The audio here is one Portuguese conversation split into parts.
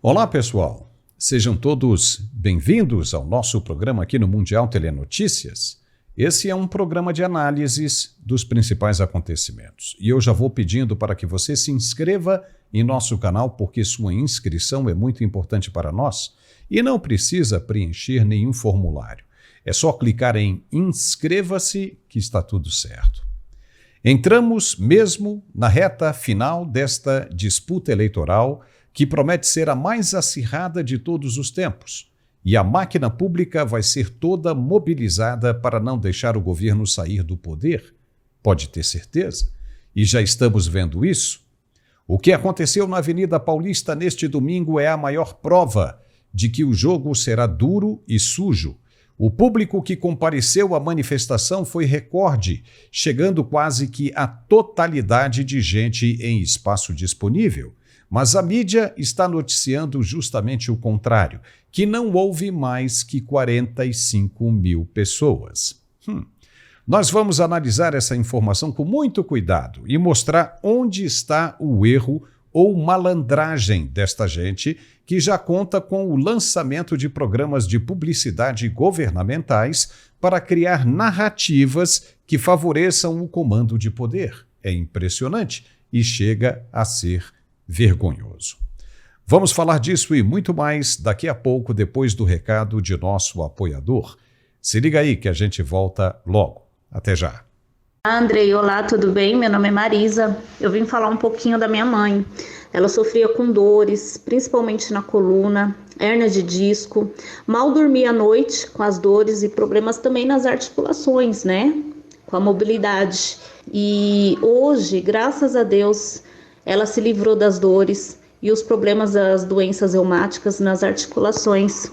Olá, pessoal. Sejam todos bem-vindos ao nosso programa aqui no Mundial Telenotícias. Esse é um programa de análises dos principais acontecimentos. E eu já vou pedindo para que você se inscreva em nosso canal, porque sua inscrição é muito importante para nós e não precisa preencher nenhum formulário. É só clicar em inscreva-se que está tudo certo. Entramos mesmo na reta final desta disputa eleitoral que promete ser a mais acirrada de todos os tempos. E a máquina pública vai ser toda mobilizada para não deixar o governo sair do poder. Pode ter certeza. E já estamos vendo isso. O que aconteceu na Avenida Paulista neste domingo é a maior prova de que o jogo será duro e sujo. O público que compareceu à manifestação foi recorde, chegando quase que a totalidade de gente em espaço disponível. Mas a mídia está noticiando justamente o contrário, que não houve mais que 45 mil pessoas. Nós vamos analisar essa informação com muito cuidado e mostrar onde está o erro ou malandragem desta gente que já conta com o lançamento de programas de publicidade governamentais para criar narrativas que favoreçam o comando de poder. É impressionante e chega a ser vergonhoso. Vamos falar disso e muito mais daqui a pouco, depois do recado de nosso apoiador. Se liga aí que a gente volta logo. Até já. Andrei, olá, tudo bem? Meu nome é Marisa. Eu vim falar um pouquinho da minha mãe. Ela sofria com dores, principalmente na coluna, hérnia de disco, mal dormia à noite com as dores e problemas também nas articulações, né? Com a mobilidade. E hoje, graças a Deus, ela se livrou das dores e os problemas das doenças reumáticas nas articulações.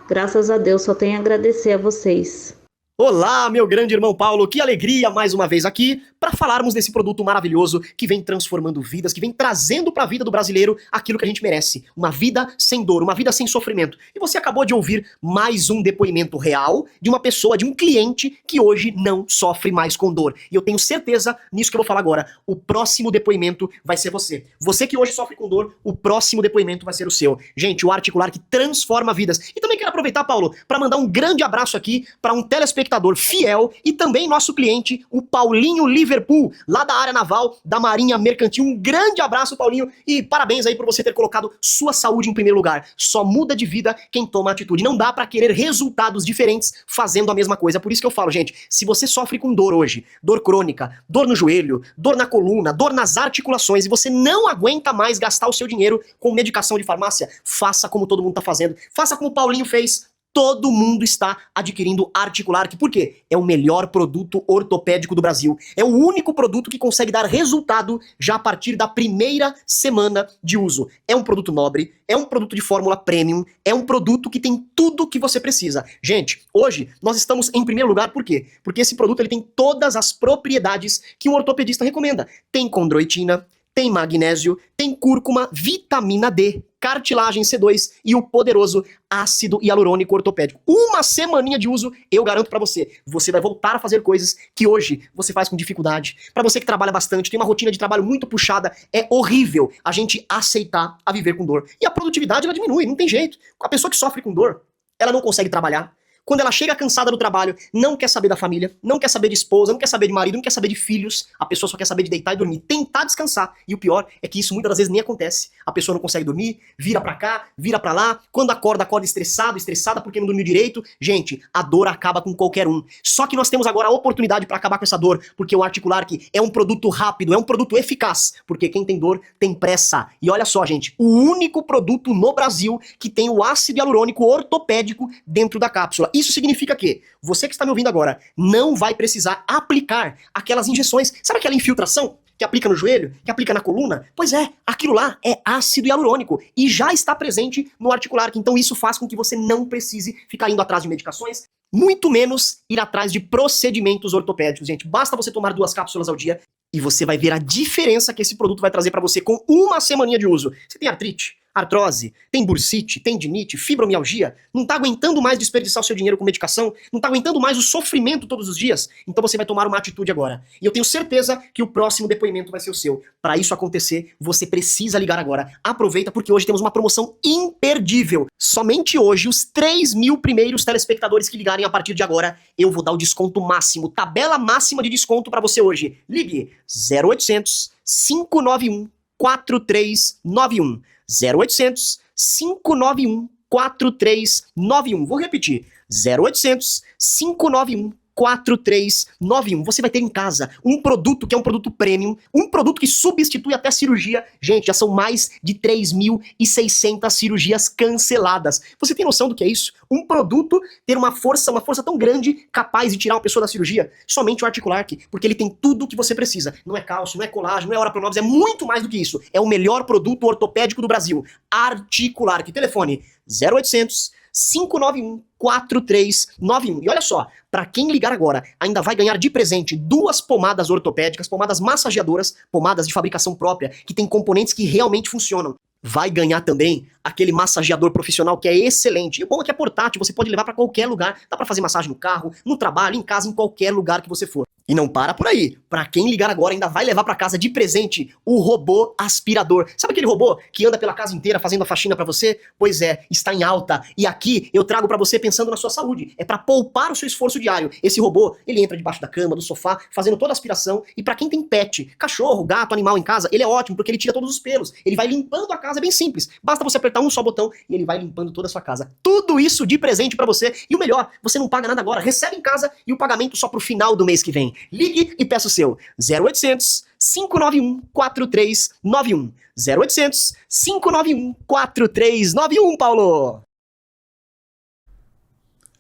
Graças a Deus, só tenho a agradecer a vocês. Olá, meu grande irmão Paulo, que alegria mais uma vez aqui para falarmos desse produto maravilhoso que vem transformando vidas, que vem trazendo para a vida do brasileiro aquilo que a gente merece, uma vida sem dor, uma vida sem sofrimento. E você acabou de ouvir mais um depoimento real de uma pessoa, de um cliente que hoje não sofre mais com dor. E eu tenho certeza nisso que eu vou falar agora, o próximo depoimento vai ser você. Você que hoje sofre com dor, o próximo depoimento vai ser o seu. Gente, o articular que transforma vidas. E também quero aproveitar, Paulo, para mandar um grande abraço aqui para um telespectador fiel e também nosso cliente, o Paulinho Liverpool, lá da área naval da Marinha Mercantil. Um grande abraço, Paulinho, e parabéns aí por você ter colocado sua saúde em primeiro lugar. Só muda de vida quem toma atitude. Não dá pra querer resultados diferentes fazendo a mesma coisa. Por isso que eu falo, gente, se você sofre com dor hoje, dor crônica, dor no joelho, dor na coluna, dor nas articulações e você não aguenta mais gastar o seu dinheiro com medicação de farmácia, faça como todo mundo tá fazendo. Faça como o Paulinho fez. Todo mundo está adquirindo Articular, que por quê? É o melhor produto ortopédico do Brasil. É o único produto que consegue dar resultado já a partir da primeira semana de uso. É um produto nobre, é um produto de fórmula premium, é um produto que tem tudo que você precisa. Gente, hoje nós estamos em primeiro lugar, por quê? Porque esse produto ele tem todas as propriedades que um ortopedista recomenda. Tem condroitina, tem magnésio, tem cúrcuma, vitamina D, cartilagem C2 e o poderoso ácido hialurônico ortopédico. Uma semaninha de uso, eu garanto pra você, você vai voltar a fazer coisas que hoje você faz com dificuldade. Pra você que trabalha bastante, tem uma rotina de trabalho muito puxada, é horrível a gente aceitar a viver com dor. E a produtividade ela diminui, não tem jeito. A pessoa que sofre com dor, ela não consegue trabalhar. Quando ela chega cansada do trabalho, não quer saber da família, não quer saber de esposa, não quer saber de marido, não quer saber de filhos, a pessoa só quer saber de deitar e dormir, tentar descansar. E o pior é que isso muitas das vezes nem acontece. A pessoa não consegue dormir, vira pra cá, vira pra lá, quando acorda estressada porque não dormiu direito. Gente, a dor acaba com qualquer um. Só que nós temos agora a oportunidade pra acabar com essa dor, porque o Articular que é um produto rápido, é um produto eficaz, porque quem tem dor tem pressa. E olha só, gente, o único produto no Brasil que tem o ácido hialurônico ortopédico dentro da cápsula. Isso significa que você que está me ouvindo agora não vai precisar aplicar aquelas injeções. Sabe aquela infiltração que aplica no joelho, que aplica na coluna? Pois é, aquilo lá é ácido hialurônico e já está presente no Articular. Então isso faz com que você não precise ficar indo atrás de medicações, muito menos ir atrás de procedimentos ortopédicos, gente. Basta você tomar 2 cápsulas ao dia e você vai ver a diferença que esse produto vai trazer para você com uma semaninha de uso. Você tem artrite? artrose, tem bursite, tendinite, fibromialgia, não tá aguentando mais desperdiçar o seu dinheiro com medicação, não tá aguentando mais o sofrimento todos os dias, então você vai tomar uma atitude agora. E eu tenho certeza que o próximo depoimento vai ser o seu. Para isso acontecer, você precisa ligar agora. Aproveita porque hoje temos uma promoção imperdível. Somente hoje, os 3.000 primeiros telespectadores que ligarem a partir de agora, eu vou dar o desconto máximo, tabela máxima de desconto para você hoje. Ligue 0800 591 4391. 0800 591 4391. Vou repetir. 0800 591 4391. Você vai ter em casa um produto que é um produto premium, um produto que substitui até cirurgia. Gente, já são mais de 3.600 cirurgias canceladas. Você tem noção do que é isso? Um produto ter uma força tão grande, capaz de tirar uma pessoa da cirurgia? Somente o Articulark, porque ele tem tudo o que você precisa. Não é cálcio, não é colágeno, não é Orapronobis, é muito mais do que isso. É o melhor produto ortopédico do Brasil. Articulark. Telefone 0800 591 4391. E olha só, para quem ligar agora, ainda vai ganhar de presente 2 pomadas ortopédicas, pomadas massageadoras, pomadas de fabricação própria, que tem componentes que realmente funcionam. Vai ganhar também aquele massageador profissional que é excelente. E o bom é que é portátil, você pode levar para qualquer lugar. Dá para fazer massagem no carro, no trabalho, em casa, em qualquer lugar que você for. E não para por aí. Para quem ligar agora, ainda vai levar para casa de presente o robô aspirador. Sabe aquele robô que anda pela casa inteira fazendo a faxina para você? Pois é, está em alta. E aqui eu trago para você pensando na sua saúde. É para poupar o seu esforço diário. Esse robô, ele entra debaixo da cama, do sofá, fazendo toda a aspiração. E para quem tem pet, cachorro, gato, animal em casa, ele é ótimo porque ele tira todos os pelos. Ele vai limpando a casa, é bem simples. Basta você apertar um só botão e ele vai limpando toda a sua casa. Tudo isso de presente para você. E o melhor, você não paga nada agora. Recebe em casa e o pagamento só pro final do mês que vem. Ligue e peça o seu. 0800 591 4391. 0800 591 4391, Paulo.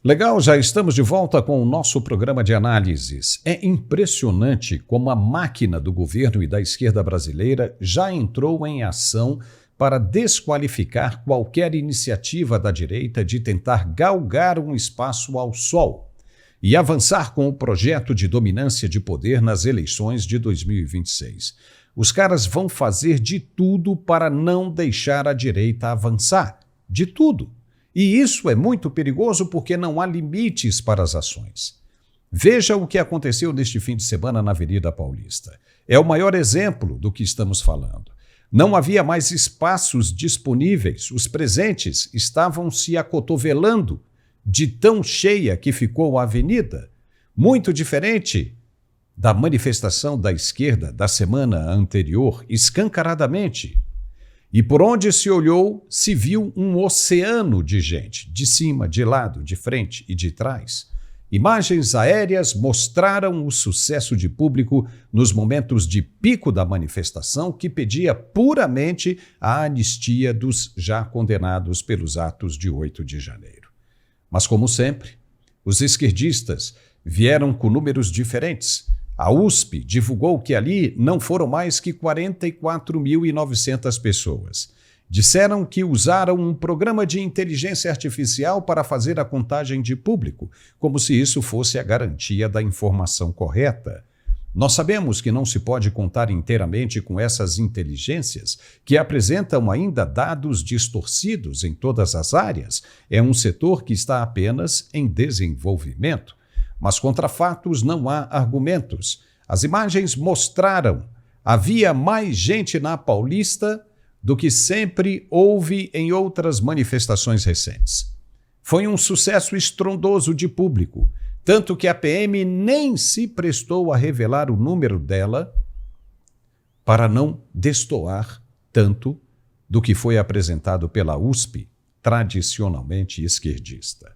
Legal, já estamos de volta com o nosso programa de análises. É impressionante como a máquina do governo e da esquerda brasileira já entrou em ação para desqualificar qualquer iniciativa da direita de tentar galgar um espaço ao sol e avançar com o projeto de dominância de poder nas eleições de 2026. Os caras vão fazer de tudo para não deixar a direita avançar. De tudo. E isso é muito perigoso porque não há limites para as ações. Veja o que aconteceu neste fim de semana na Avenida Paulista. É o maior exemplo do que estamos falando. Não havia mais espaços disponíveis, os presentes estavam se acotovelando de tão cheia que ficou a avenida, muito diferente da manifestação da esquerda da semana anterior, escancaradamente. E por onde se olhou, se viu um oceano de gente, de cima, de lado, de frente e de trás. Imagens aéreas mostraram o sucesso de público nos momentos de pico da manifestação, que pedia puramente a anistia dos já condenados pelos atos de 8 de janeiro. Mas, como sempre, os esquerdistas vieram com números diferentes. A USP divulgou que ali não foram mais que 44.900 pessoas. Disseram que usaram um programa de inteligência artificial para fazer a contagem de público, como se isso fosse a garantia da informação correta. Nós sabemos que não se pode contar inteiramente com essas inteligências, que apresentam ainda dados distorcidos em todas as áreas. É um setor que está apenas em desenvolvimento. Mas contra fatos não há argumentos. As imagens mostraram: havia mais gente na Paulista do que sempre houve em outras manifestações recentes. Foi um sucesso estrondoso de público, tanto que a PM nem se prestou a revelar o número dela para não destoar tanto do que foi apresentado pela USP, tradicionalmente esquerdista.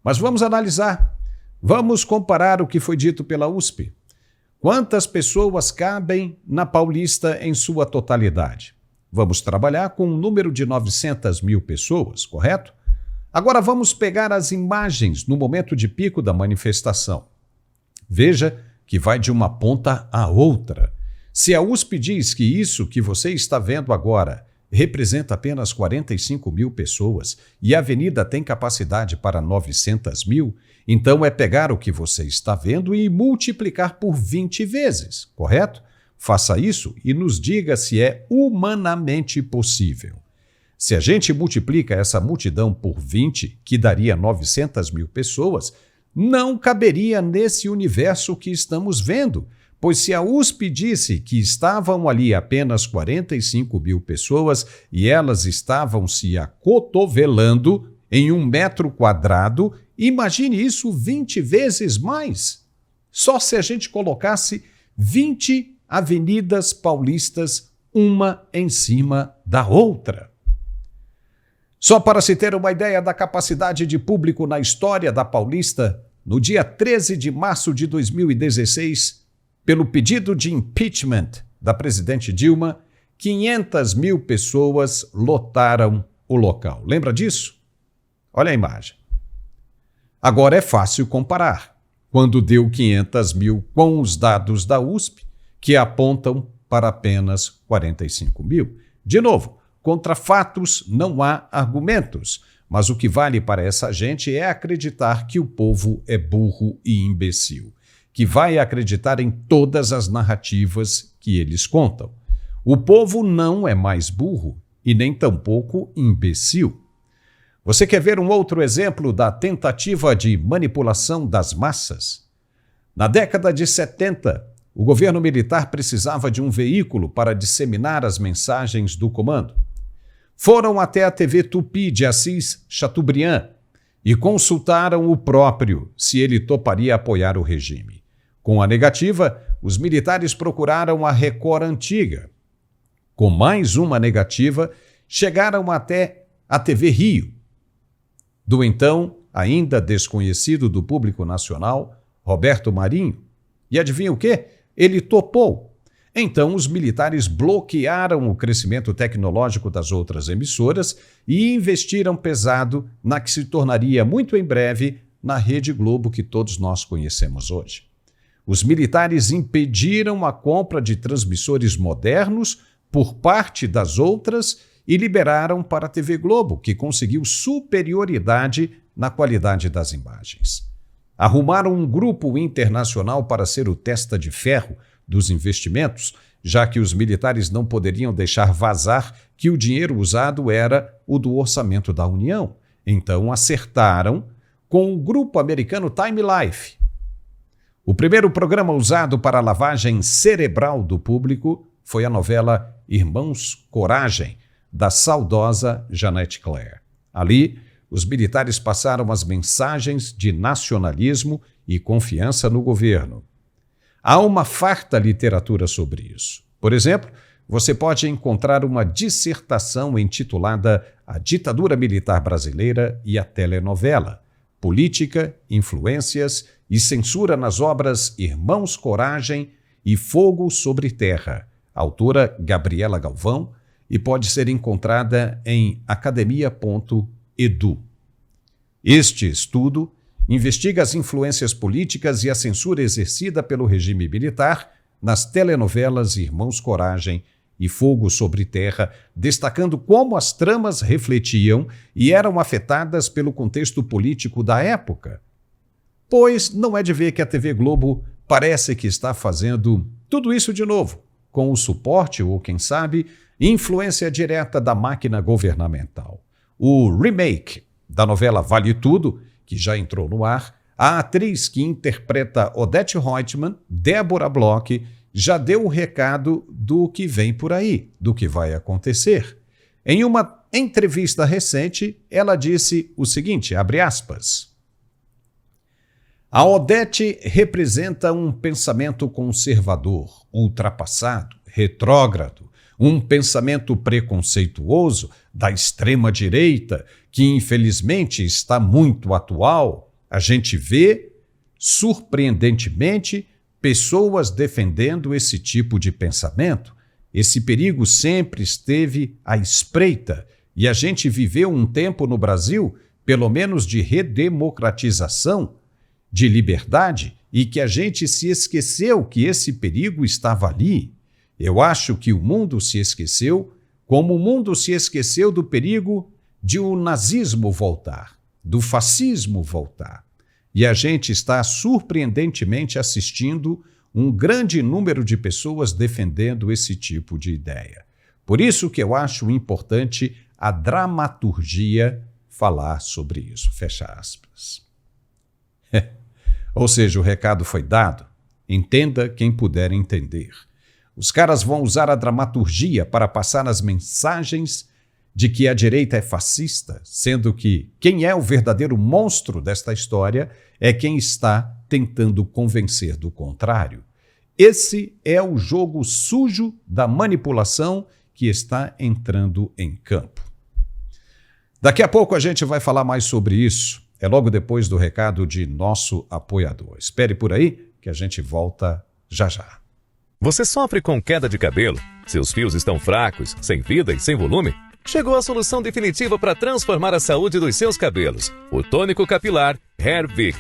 Mas vamos analisar, vamos comparar o que foi dito pela USP. Quantas pessoas cabem na Paulista em sua totalidade? Vamos trabalhar com um número de 900 mil pessoas, correto? Agora vamos pegar as imagens no momento de pico da manifestação. Veja que vai de uma ponta à outra. Se a USP diz que isso que você está vendo agora representa apenas 45 mil pessoas e a avenida tem capacidade para 900 mil, então é pegar o que você está vendo e multiplicar por 20 vezes, correto? Faça isso e nos diga se é humanamente possível. Se a gente multiplica essa multidão por 20, que daria 900 mil pessoas, não caberia nesse universo que estamos vendo, pois se a USP disse que estavam ali apenas 45 mil pessoas e elas estavam se acotovelando em 1 metro quadrado, imagine isso 20 vezes mais. Só se a gente colocasse 20 avenidas paulistas, uma em cima da outra. Só para se ter uma ideia da capacidade de público na história da Paulista, no dia 13 de março de 2016, pelo pedido de impeachment da presidente Dilma, 500 mil pessoas lotaram o local. Lembra disso? Olha a imagem. Agora é fácil comparar, quando deu 500 mil com os dados da USP, que apontam para apenas 45 mil. De novo, contra fatos não há argumentos, mas o que vale para essa gente é acreditar que o povo é burro e imbecil, que vai acreditar em todas as narrativas que eles contam. O povo não é mais burro e nem tampouco imbecil. Você quer ver um outro exemplo da tentativa de manipulação das massas? Na década de 70, o governo militar precisava de um veículo para disseminar as mensagens do comando. Foram até a TV Tupi de Assis Chateaubriand e consultaram o próprio se ele toparia apoiar o regime. Com a negativa, os militares procuraram a Record Antiga. Com mais uma negativa, chegaram até a TV Rio, do então ainda desconhecido do público nacional, Roberto Marinho. E adivinha o quê? Ele topou. Então, os militares bloquearam o crescimento tecnológico das outras emissoras e investiram pesado na que se tornaria muito em breve na Rede Globo que todos nós conhecemos hoje. Os militares impediram a compra de transmissores modernos por parte das outras e liberaram para a TV Globo, que conseguiu superioridade na qualidade das imagens. Arrumaram um grupo internacional para ser o testa de ferro dos investimentos, já que os militares não poderiam deixar vazar que o dinheiro usado era o do orçamento da União. Então acertaram com o grupo americano Time Life. O primeiro programa usado para a lavagem cerebral do público foi a novela Irmãos Coragem, da saudosa Jeanette Claire. Ali, os militares passaram as mensagens de nacionalismo e confiança no governo. Há uma farta literatura sobre isso. Por exemplo, você pode encontrar uma dissertação intitulada A Ditadura Militar Brasileira e a Telenovela, Política, Influências e Censura nas obras Irmãos Coragem e Fogo sobre Terra, autora Gabriela Galvão, e pode ser encontrada em academia.edu. Este estudo investiga as influências políticas e a censura exercida pelo regime militar nas telenovelas Irmãos Coragem e Fogo sobre Terra, destacando como as tramas refletiam e eram afetadas pelo contexto político da época. Pois não é de ver que a TV Globo parece que está fazendo tudo isso de novo, com o suporte ou, quem sabe, influência direta da máquina governamental. O remake da novela Vale Tudo, que já entrou no ar, a atriz que interpreta Odete Roitman, Débora Bloch, já deu o recado do que vem por aí, do que vai acontecer. Em uma entrevista recente, ela disse o seguinte, abre aspas, a Odete representa um pensamento conservador, ultrapassado, retrógrado, um pensamento preconceituoso da extrema-direita que, infelizmente, está muito atual. A gente vê, surpreendentemente, pessoas defendendo esse tipo de pensamento. Esse perigo sempre esteve à espreita e a gente viveu um tempo no Brasil, pelo menos de redemocratização, de liberdade, e que a gente se esqueceu que esse perigo estava ali. Eu acho que o mundo se esqueceu, como o mundo se esqueceu do perigo de o nazismo voltar, do fascismo voltar. E a gente está surpreendentemente assistindo um grande número de pessoas defendendo esse tipo de ideia. Por isso que eu acho importante a dramaturgia falar sobre isso. Fecha aspas. Ou seja, o recado foi dado. Entenda quem puder entender. Os caras vão usar a dramaturgia para passar as mensagens de que a direita é fascista, sendo que quem é o verdadeiro monstro desta história é quem está tentando convencer do contrário. Esse é o jogo sujo da manipulação que está entrando em campo. Daqui a pouco a gente vai falar mais sobre isso. É logo depois do recado de nosso apoiador. Espere por aí que a gente volta já já. Você sofre com queda de cabelo? Seus fios estão fracos, sem vida e sem volume? Chegou a solução definitiva para transformar a saúde dos seus cabelos. O tônico capilar Hairvic.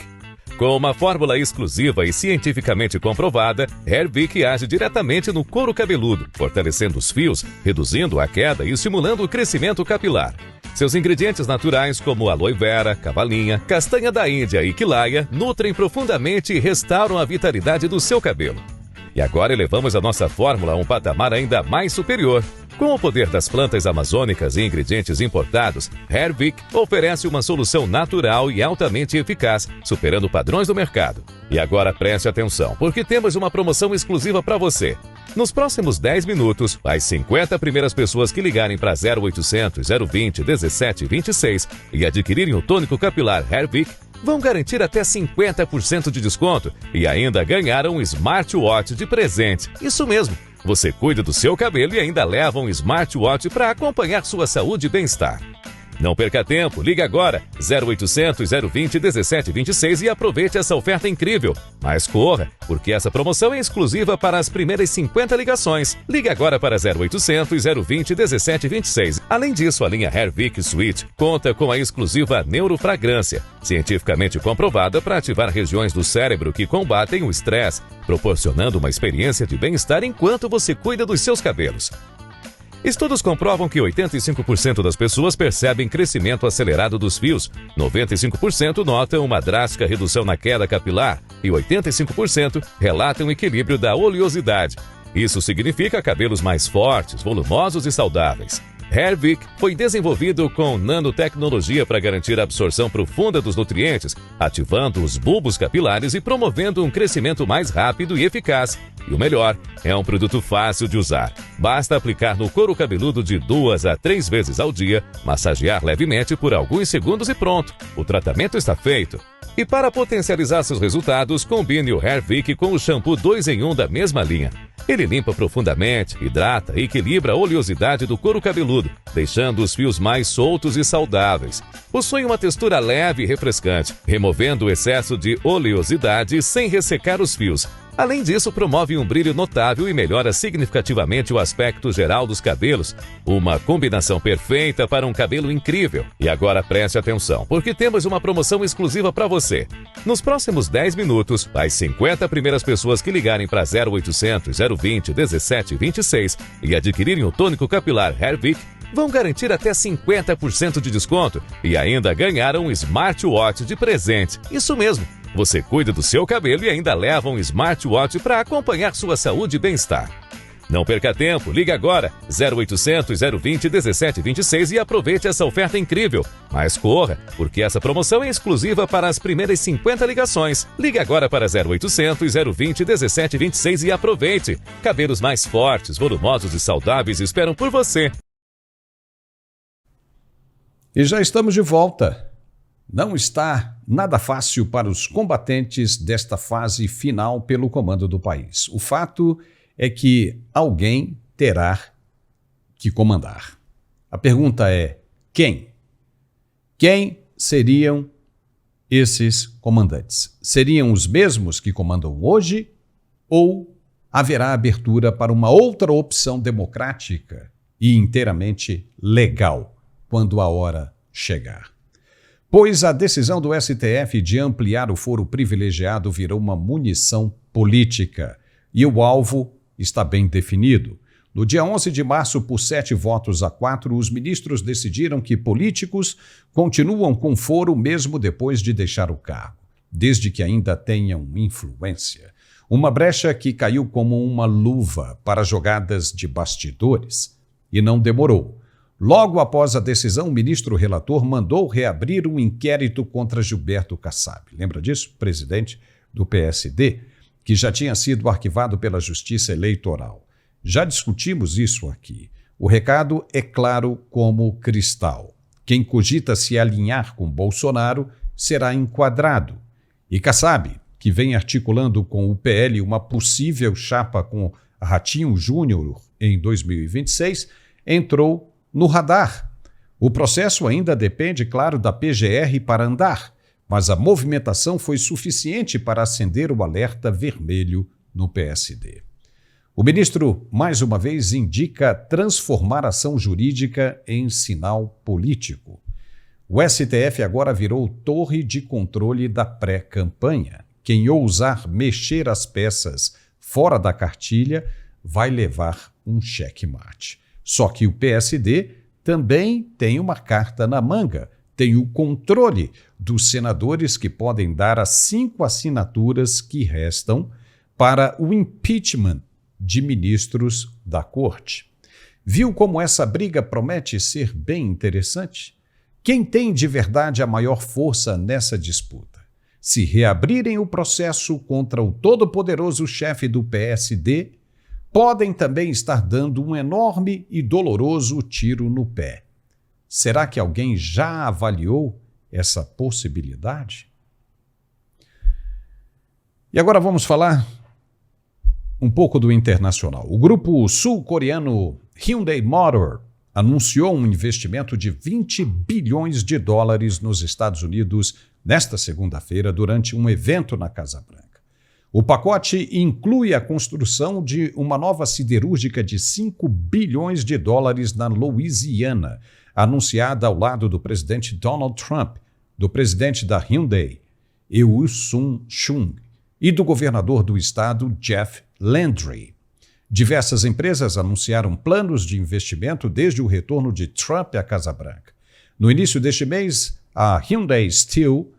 Com uma fórmula exclusiva e cientificamente comprovada, Hairvic age diretamente no couro cabeludo, fortalecendo os fios, reduzindo a queda e estimulando o crescimento capilar. Seus ingredientes naturais, como aloe vera, cavalinha, castanha da Índia e quilaia, nutrem profundamente e restauram a vitalidade do seu cabelo. E agora elevamos a nossa fórmula a um patamar ainda mais superior. Com o poder das plantas amazônicas e ingredientes importados, Hairvic oferece uma solução natural e altamente eficaz, superando padrões do mercado. E agora preste atenção, porque temos uma promoção exclusiva para você. Nos próximos 10 minutos, as 50 primeiras pessoas que ligarem para 0800 020 17 26 e adquirirem o tônico capilar Hairvic vão garantir até 50% de desconto e ainda ganhar um smartwatch de presente. Isso mesmo, você cuida do seu cabelo e ainda leva um smartwatch para acompanhar sua saúde e bem-estar. Não perca tempo, ligue agora 0800 020 17 26 e aproveite essa oferta incrível. Mas corra, porque essa promoção é exclusiva para as primeiras 50 ligações. Ligue agora para 0800 020 17 26. Além disso, a linha Hairvic Suite conta com a exclusiva neurofragrância, cientificamente comprovada para ativar regiões do cérebro que combatem o estresse, proporcionando uma experiência de bem-estar enquanto você cuida dos seus cabelos. Estudos comprovam que 85% das pessoas percebem crescimento acelerado dos fios, 95% notam uma drástica redução na queda capilar e 85% relatam equilíbrio da oleosidade. Isso significa cabelos mais fortes, volumosos e saudáveis. Hairvic foi desenvolvido com nanotecnologia para garantir a absorção profunda dos nutrientes, ativando os bulbos capilares e promovendo um crescimento mais rápido e eficaz. E o melhor, é um produto fácil de usar. Basta aplicar no couro cabeludo de 2 a 3 vezes ao dia, massagear levemente por alguns segundos e pronto. O tratamento está feito. E para potencializar seus resultados, combine o Hairvic com o shampoo 2 em 1 da mesma linha. Ele limpa profundamente, hidrata e equilibra a oleosidade do couro cabeludo, deixando os fios mais soltos e saudáveis. Possui uma textura leve e refrescante, removendo o excesso de oleosidade sem ressecar os fios. Além disso, promove um brilho notável e melhora significativamente o aspecto geral dos cabelos. Uma combinação perfeita para um cabelo incrível. E agora preste atenção, porque temos uma promoção exclusiva para você. Nos próximos 10 minutos, as 50 primeiras pessoas que ligarem para 0800 020 17 26 e adquirirem o tônico capilar Hairvic vão garantir até 50% de desconto e ainda ganhar um smartwatch de presente. Isso mesmo! Você cuida do seu cabelo e ainda leva um smartwatch para acompanhar sua saúde e bem-estar. Não perca tempo, ligue agora 0800 020 17 26 e aproveite essa oferta incrível. Mas corra, porque essa promoção é exclusiva para as primeiras 50 ligações. Ligue agora para 0800 020 17 26 e aproveite. Cabelos mais fortes, volumosos e saudáveis esperam por você. E já estamos de volta. Não está nada fácil para os combatentes desta fase final pelo comando do país. O fato é que alguém terá que comandar. A pergunta é: quem? Quem seriam esses comandantes? Seriam os mesmos que comandam hoje ou haverá abertura para uma outra opção democrática e inteiramente legal quando a hora chegar? Pois a decisão do STF de ampliar o foro privilegiado virou uma munição política e o alvo está bem definido. No dia 11 de março, por 7 votos a 4, os ministros decidiram que políticos continuam com foro mesmo depois de deixar o cargo, desde que ainda tenham influência. Uma brecha que caiu como uma luva para jogadas de bastidores. E não demorou. Logo após a decisão, o ministro relator mandou reabrir um inquérito contra Gilberto Kassab. Lembra disso? Presidente do PSD, que já tinha sido arquivado pela Justiça Eleitoral. Já discutimos isso aqui. O recado é claro como cristal. Quem cogita se alinhar com Bolsonaro será enquadrado. E Kassab, que vem articulando com o PL uma possível chapa com Ratinho Júnior em 2026, entrou no radar. O processo ainda depende, claro, da PGR para andar, mas a movimentação foi suficiente para acender o alerta vermelho no PSD. O ministro, mais uma vez, indica transformar ação jurídica em sinal político. O STF agora virou torre de controle da pré-campanha. Quem ousar mexer as peças fora da cartilha vai levar um checkmate. Só que o PSD também tem uma carta na manga, tem o controle dos senadores que podem dar as 5 assinaturas que restam para o impeachment de ministros da corte. Viu como essa briga promete ser bem interessante? Quem tem de verdade a maior força nessa disputa? Se reabrirem o processo contra o todo-poderoso chefe do PSD, podem também estar dando um enorme e doloroso tiro no pé. Será que alguém já avaliou essa possibilidade? E agora vamos falar um pouco do internacional. O grupo sul-coreano Hyundai Motor anunciou um investimento de 20 bilhões de dólares nos Estados Unidos nesta segunda-feira durante um evento na Casa Branca. O pacote inclui a construção de uma nova siderúrgica de 5 bilhões de dólares na Louisiana, anunciada ao lado do presidente Donald Trump, do presidente da Hyundai, Eui-Sung Chung, e do governador do estado, Jeff Landry. Diversas empresas anunciaram planos de investimento desde o retorno de Trump à Casa Branca. No início deste mês, a Hyundai Steel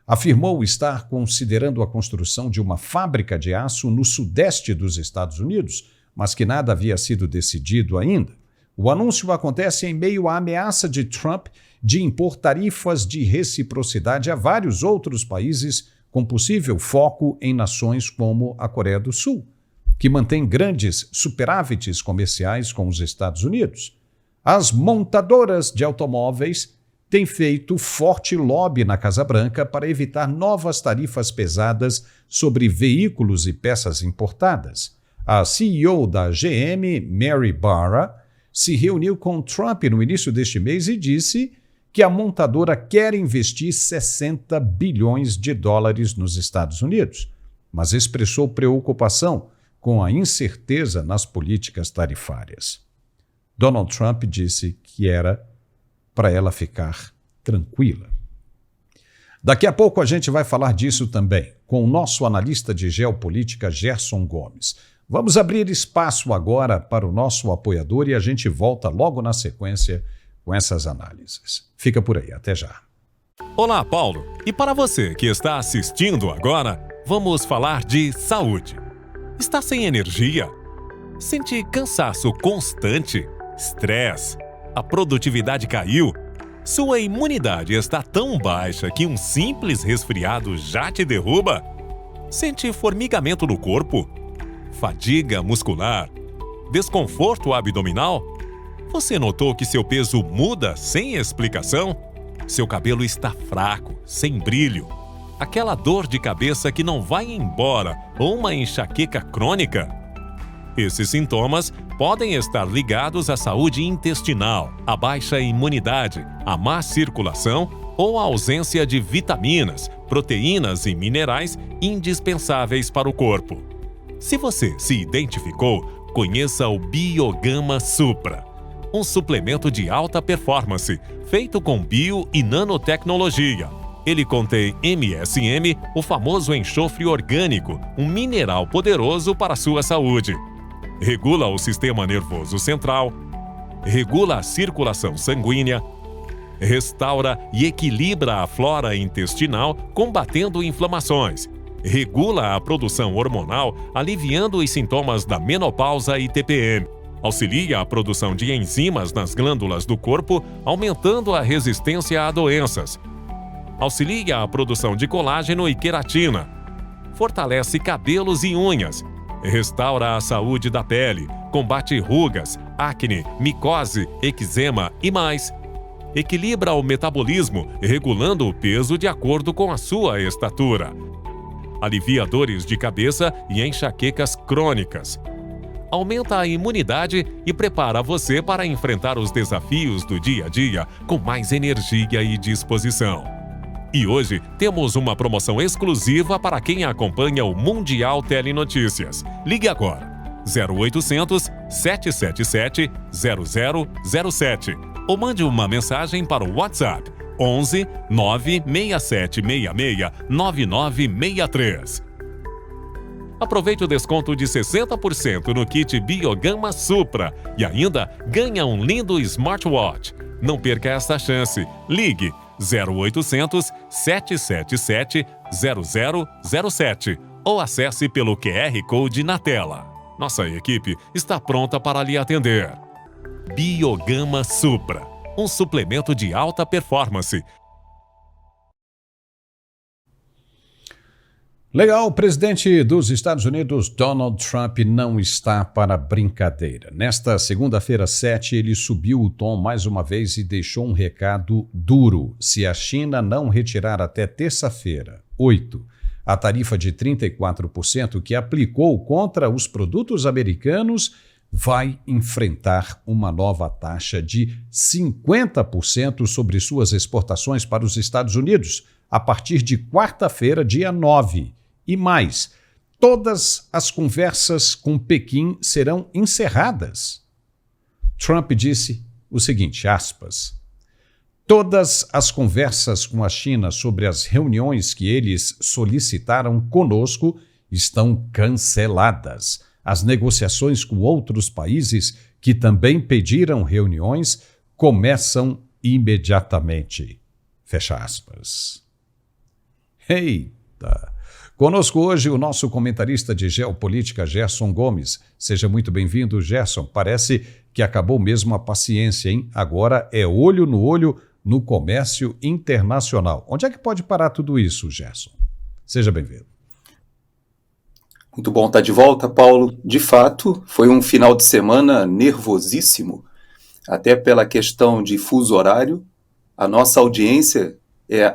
afirmou estar considerando a construção de uma fábrica de aço no sudeste dos Estados Unidos, mas que nada havia sido decidido ainda. O anúncio acontece em meio à ameaça de Trump de impor tarifas de reciprocidade a vários outros países com possível foco em nações como a Coreia do Sul, que mantém grandes superávites comerciais com os Estados Unidos. As montadoras de automóveis têm feito forte lobby na Casa Branca para evitar novas tarifas pesadas sobre veículos e peças importadas. A CEO da GM, Mary Barra, se reuniu com Trump no início deste mês e disse que a montadora quer investir 60 bilhões de dólares nos Estados Unidos, mas expressou preocupação com a incerteza nas políticas tarifárias. Donald Trump disse que era para ela ficar tranquila. Daqui a pouco a gente vai falar disso também com o nosso analista de geopolítica, Gerson Gomes. Vamos abrir espaço agora para o nosso apoiador e a gente volta logo na sequência com essas análises. Fica por aí, até já. Olá, Paulo. E para você que está assistindo agora, vamos falar de saúde. Está sem energia? Sente cansaço constante? Estresse? A produtividade caiu? Sua imunidade está tão baixa que um simples resfriado já te derruba? Sente formigamento no corpo? Fadiga muscular? Desconforto abdominal? Você notou que seu peso muda sem explicação? Seu cabelo está fraco, sem brilho? Aquela dor de cabeça que não vai embora ou uma enxaqueca crônica? Esses sintomas podem estar ligados à saúde intestinal, à baixa imunidade, à má circulação ou à ausência de vitaminas, proteínas e minerais indispensáveis para o corpo. Se você se identificou, conheça o Biogama Supra, um suplemento de alta performance feito com bio e nanotecnologia. Ele contém MSM, o famoso enxofre orgânico, um mineral poderoso para a sua saúde. Regula o sistema nervoso central, regula a circulação sanguínea, restaura e equilibra a flora intestinal, combatendo inflamações, regula a produção hormonal, aliviando os sintomas da menopausa e TPM. Auxilia a produção de enzimas nas glândulas do corpo, aumentando a resistência a doenças. Auxilia a produção de colágeno e queratina. Fortalece cabelos e unhas. Restaura a saúde da pele, combate rugas, acne, micose, eczema e mais. Equilibra o metabolismo, regulando o peso de acordo com a sua estatura. Alivia dores de cabeça e enxaquecas crônicas. Aumenta a imunidade e prepara você para enfrentar os desafios do dia a dia com mais energia e disposição. E hoje temos uma promoção exclusiva para quem acompanha o Mundial Telenotícias. Ligue agora, 0800 777 0007 ou mande uma mensagem para o WhatsApp 11 96766 9963. Aproveite o desconto de 60% no kit Biogama Supra e ainda ganha um lindo smartwatch. Não perca essa chance. Ligue 0800 777 0007 ou acesse pelo QR Code na tela. Nossa equipe está pronta para lhe atender. Biogama Supra, um suplemento de alta performance. Legal, o presidente dos Estados Unidos, Donald Trump, não está para brincadeira. Nesta segunda-feira 7, ele subiu o tom mais uma vez e deixou um recado duro. Se a China não retirar até terça-feira, 8, a tarifa de 34% que aplicou contra os produtos americanos, vai enfrentar uma nova taxa de 50% sobre suas exportações para os Estados Unidos, a partir de quarta-feira, dia 9. E mais, todas as conversas com Pequim serão encerradas. Trump disse o seguinte, aspas, todas as conversas com a China sobre as reuniões que eles solicitaram conosco estão canceladas. As negociações com outros países que também pediram reuniões começam imediatamente. Fecha aspas. Eita! Conosco hoje o nosso comentarista de geopolítica, Gerson Gomes. Seja muito bem-vindo, Gerson. Parece que acabou mesmo a paciência, hein? Agora é olho no olho no comércio internacional. Onde é que pode parar tudo isso, Gerson? Seja bem-vindo. Muito bom estar de volta, Paulo. De fato, foi um final de semana nervosíssimo, até pela questão de fuso horário. A nossa audiência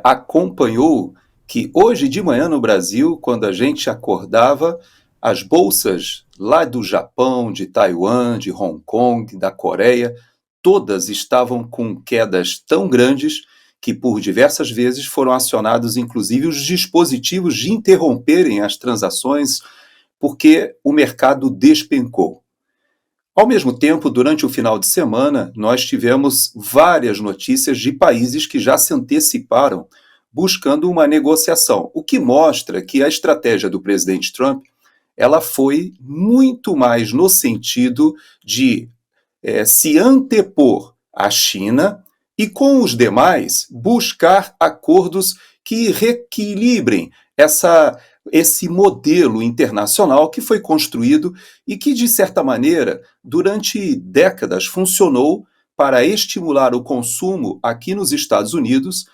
acompanhou que hoje de manhã no Brasil, quando a gente acordava, as bolsas lá do Japão, de Taiwan, de Hong Kong, da Coreia, todas estavam com quedas tão grandes que por diversas vezes foram acionados inclusive os dispositivos de interromperem as transações, porque o mercado despencou. Ao mesmo tempo, durante o final de semana, nós tivemos várias notícias de países que já se anteciparam buscando uma negociação, o que mostra que a estratégia do presidente Trump ela foi muito mais no sentido de se antepor à China e, com os demais, buscar acordos que reequilibrem esse modelo internacional que foi construído e que, de certa maneira, durante décadas funcionou para estimular o consumo aqui nos Estados Unidos,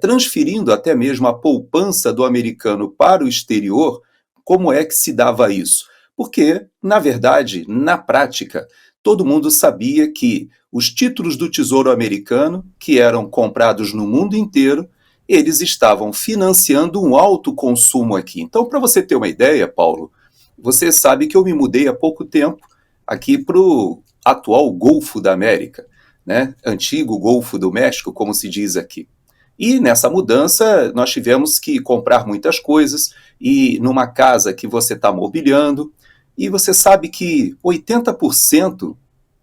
transferindo até mesmo a poupança do americano para o exterior. Como é que se dava isso? Porque, na verdade, na prática, todo mundo sabia que os títulos do Tesouro Americano, que eram comprados no mundo inteiro, eles estavam financiando um alto consumo aqui. Então, para você ter uma ideia, Paulo, você sabe que eu me mudei há pouco tempo aqui para o atual Golfo da América, né? Antigo Golfo do México, como se diz aqui. E nessa mudança nós tivemos que comprar muitas coisas e numa casa que você está mobiliando, e você sabe que 80%,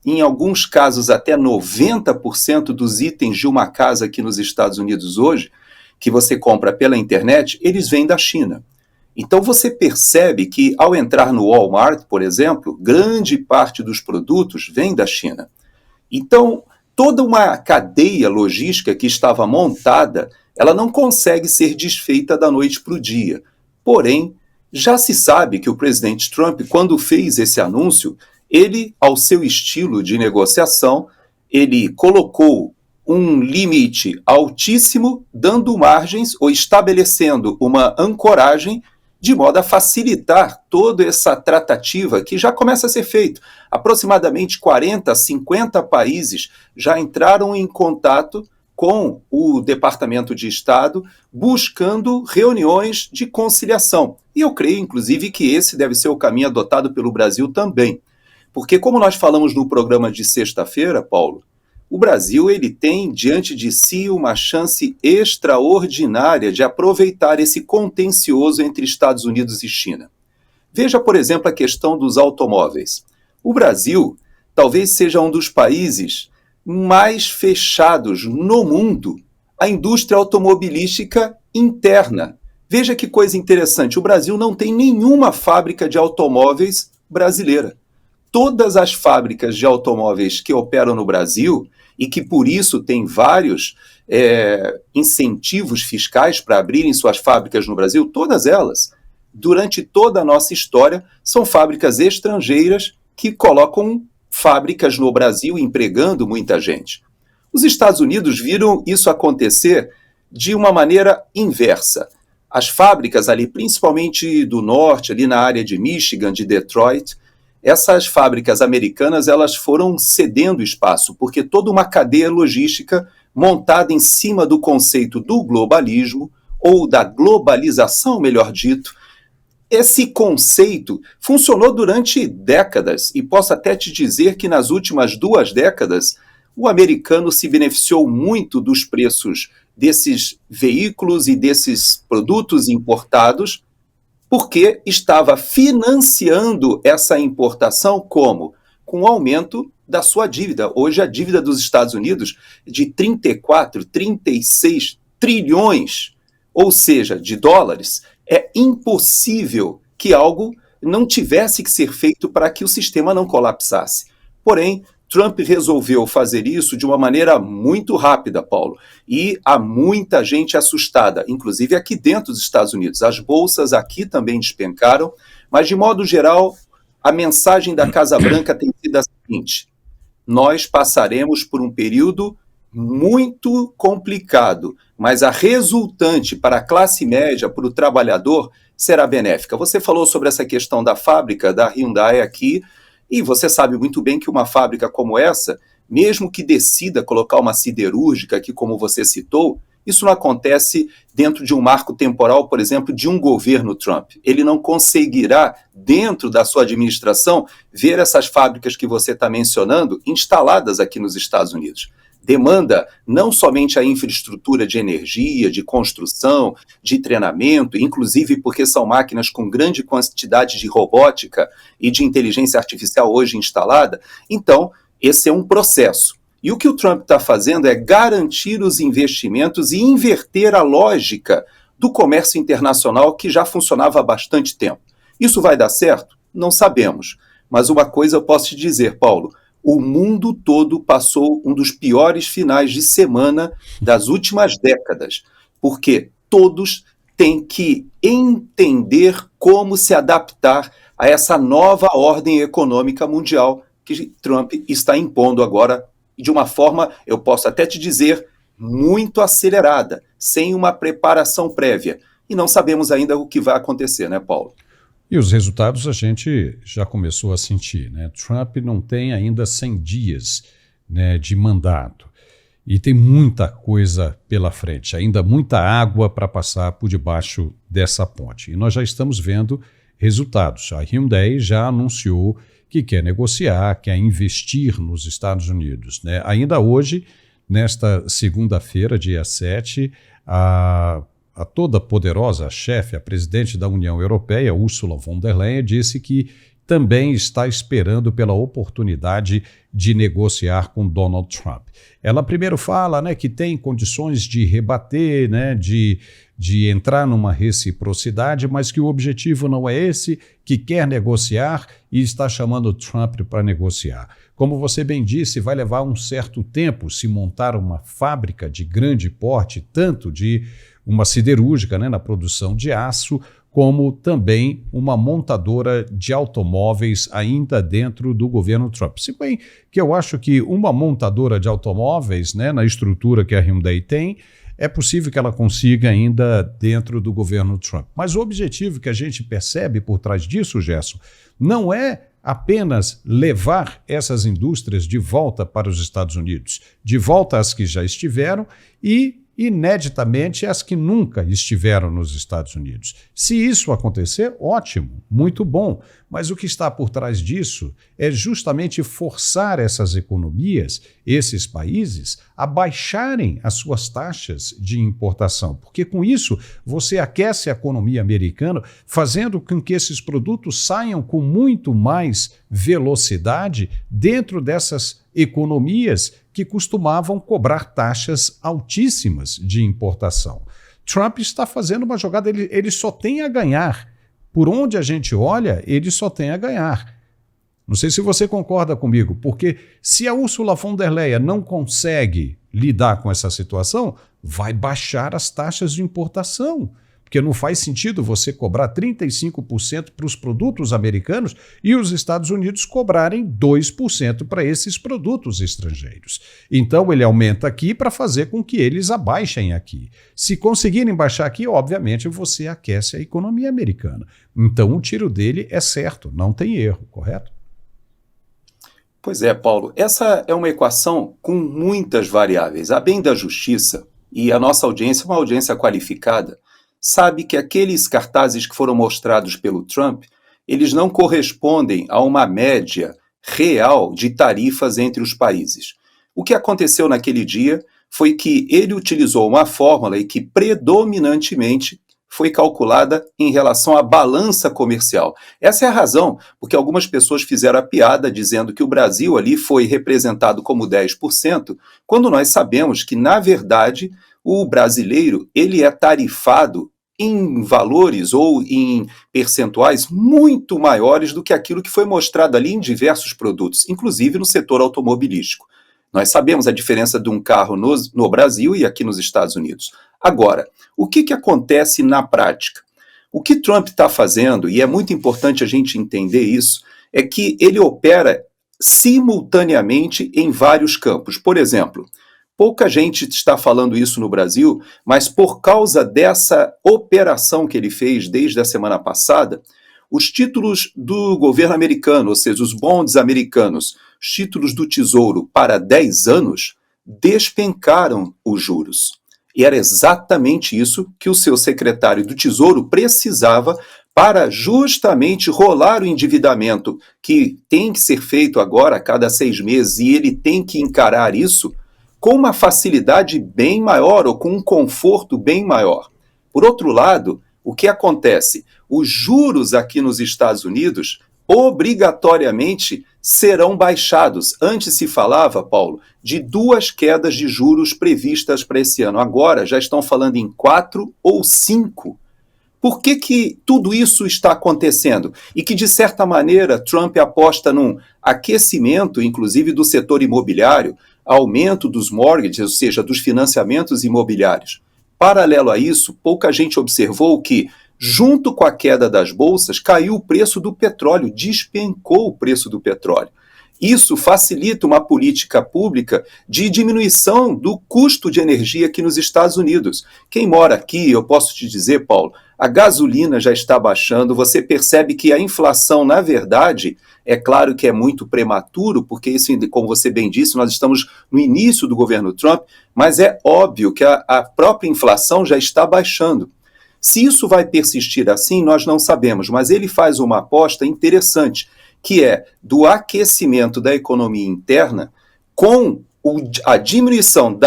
em alguns casos até 90% dos itens de uma casa aqui nos Estados Unidos hoje, que você compra pela internet, eles vêm da China. Então você percebe que ao entrar no Walmart, por exemplo, grande parte dos produtos vem da China. Então, toda uma cadeia logística que estava montada, ela não consegue ser desfeita da noite para o dia. Porém, já se sabe que o presidente Trump, quando fez esse anúncio, ele, ao seu estilo de negociação, ele colocou um limite altíssimo, dando margens ou estabelecendo uma ancoragem de modo a facilitar toda essa tratativa que já começa a ser feita. Aproximadamente 40, 50 países já entraram em contato com o Departamento de Estado, buscando reuniões de conciliação. E eu creio, inclusive, que esse deve ser o caminho adotado pelo Brasil também. Porque, como nós falamos no programa de sexta-feira, Paulo, o Brasil ele tem diante de si uma chance extraordinária de aproveitar esse contencioso entre Estados Unidos e China. Veja, por exemplo, a questão dos automóveis. O Brasil talvez seja um dos países mais fechados no mundo à indústria automobilística interna. Veja que coisa interessante, o Brasil não tem nenhuma fábrica de automóveis brasileira. Todas as fábricas de automóveis que operam no Brasil e que por isso têm vários incentivos fiscais para abrirem suas fábricas no Brasil, todas elas, durante toda a nossa história, são fábricas estrangeiras que colocam fábricas no Brasil empregando muita gente. Os Estados Unidos viram isso acontecer de uma maneira inversa. As fábricas ali, principalmente do norte, ali na área de Michigan, de Detroit, essas fábricas americanas elas foram cedendo espaço, porque toda uma cadeia logística montada em cima do conceito do globalismo, ou da globalização, melhor dito. Esse conceito funcionou durante décadas, e posso até te dizer que nas últimas 2 décadas, o americano se beneficiou muito dos preços desses veículos e desses produtos importados, porque estava financiando essa importação como? Com o aumento da sua dívida. Hoje a dívida dos Estados Unidos é de 34, 36 trilhões, ou seja, de dólares. É impossível que algo não tivesse que ser feito para que o sistema não colapsasse. Porém, Trump resolveu fazer isso de uma maneira muito rápida, Paulo, e há muita gente assustada, inclusive aqui dentro dos Estados Unidos. As bolsas aqui também despencaram, mas de modo geral, a mensagem da Casa Branca tem sido a seguinte: nós passaremos por um período muito complicado, mas a resultante para a classe média, para o trabalhador, será benéfica. Você falou sobre essa questão da fábrica da Hyundai aqui, e você sabe muito bem que uma fábrica como essa, mesmo que decida colocar uma siderúrgica aqui, como você citou, isso não acontece dentro de um marco temporal, por exemplo, de um governo Trump. Ele não conseguirá, dentro da sua administração, ver essas fábricas que você está mencionando instaladas aqui nos Estados Unidos. Demanda não somente a infraestrutura de energia, de construção, de treinamento, inclusive porque são máquinas com grande quantidade de robótica e de inteligência artificial hoje instalada. Então, esse é um processo. E o que o Trump está fazendo é garantir os investimentos e inverter a lógica do comércio internacional que já funcionava há bastante tempo. Isso vai dar certo? Não sabemos. Mas uma coisa eu posso te dizer, Paulo: o mundo todo passou um dos piores finais de semana das últimas décadas, porque todos têm que entender como se adaptar a essa nova ordem econômica mundial que Trump está impondo agora, de uma forma, eu posso até te dizer, muito acelerada, sem uma preparação prévia. E não sabemos ainda o que vai acontecer, né, Paulo? E os resultados a gente já começou a sentir, né? Trump não tem ainda 100 dias, né, de mandato e tem muita coisa pela frente, ainda muita água para passar por debaixo dessa ponte. E nós já estamos vendo resultados. A Hyundai já anunciou que quer negociar, quer investir nos Estados Unidos, né? Ainda hoje, nesta segunda-feira, dia 7, a toda poderosa chefe, a presidente da União Europeia, Ursula von der Leyen, disse que também está esperando pela oportunidade de negociar com Donald Trump. Ela primeiro fala, né, que tem condições de rebater, né, de entrar numa reciprocidade, mas que o objetivo não é esse, que quer negociar e está chamando Trump para negociar. Como você bem disse, vai levar um certo tempo se montar uma fábrica de grande porte, tanto de uma siderúrgica, né, na produção de aço, como também uma montadora de automóveis ainda dentro do governo Trump. Se bem que eu acho que uma montadora de automóveis, né, na estrutura que a Hyundai tem, é possível que ela consiga ainda dentro do governo Trump. Mas o objetivo que a gente percebe por trás disso, Gerson, não é apenas levar essas indústrias de volta para os Estados Unidos, de volta às que já estiveram e, ineditamente, as que nunca estiveram nos Estados Unidos. Se isso acontecer, ótimo, muito bom. Mas o que está por trás disso é justamente forçar essas economias, esses países, a baixarem as suas taxas de importação. Porque com isso você aquece a economia americana, fazendo com que esses produtos saiam com muito mais velocidade dentro dessas economias que costumavam cobrar taxas altíssimas de importação. Trump está fazendo uma jogada, ele só tem a ganhar. Por onde a gente olha, ele só tem a ganhar. Não sei se você concorda comigo, porque se a Ursula von der Leyen não consegue lidar com essa situação, vai baixar as taxas de importação. Porque não faz sentido você cobrar 35% para os produtos americanos e os Estados Unidos cobrarem 2% para esses produtos estrangeiros. Então ele aumenta aqui para fazer com que eles abaixem aqui. Se conseguirem baixar aqui, obviamente você aquece a economia americana. Então o tiro dele é certo, não tem erro, correto? Pois é, Paulo, essa é uma equação com muitas variáveis. A bem da justiça, e a nossa audiência é uma audiência qualificada, sabe que aqueles cartazes que foram mostrados pelo Trump, eles não correspondem a uma média real de tarifas entre os países. O que aconteceu naquele dia foi que ele utilizou uma fórmula e que predominantemente foi calculada em relação à balança comercial. Essa é a razão porque algumas pessoas fizeram a piada dizendo que o Brasil ali foi representado como 10%, quando nós sabemos que, na verdade, o brasileiro ele é tarifado em valores ou em percentuais muito maiores do que aquilo que foi mostrado ali em diversos produtos, inclusive no setor automobilístico. Nós sabemos a diferença de um carro no Brasil e aqui nos Estados Unidos. Agora, o que acontece na prática? O que Trump está fazendo, e é muito importante a gente entender isso, é que ele opera simultaneamente em vários campos. Por exemplo, pouca gente está falando isso no Brasil, mas por causa dessa operação que ele fez desde a semana passada, os títulos do governo americano, ou seja, os bonds americanos, os títulos do Tesouro para 10 anos, despencaram os juros. E era exatamente isso que o seu secretário do Tesouro precisava para justamente rolar o endividamento que tem que ser feito agora a cada 6 meses, e ele tem que encarar isso com uma facilidade bem maior ou com um conforto bem maior. Por outro lado, o que acontece? Os juros aqui nos Estados Unidos obrigatoriamente serão baixados. Antes se falava, Paulo, de 2 quedas de juros previstas para esse ano. Agora já estão falando em 4 ou 5. Por que tudo isso está acontecendo? E que, de certa maneira, Trump aposta num aquecimento, inclusive, do setor imobiliário, aumento dos mortgages, ou seja, dos financiamentos imobiliários. Paralelo a isso, pouca gente observou que, junto com a queda das bolsas, caiu o preço do petróleo, despencou o preço do petróleo. Isso facilita uma política pública de diminuição do custo de energia aqui nos Estados Unidos. Quem mora aqui, eu posso te dizer, Paulo, a gasolina já está baixando, você percebe que a inflação, na verdade, é claro que é muito prematuro, porque isso, como você bem disse, nós estamos no início do governo Trump, mas é óbvio que a própria inflação já está baixando. Se isso vai persistir assim, nós não sabemos, mas ele faz uma aposta interessante, que é do aquecimento da economia interna com a diminuição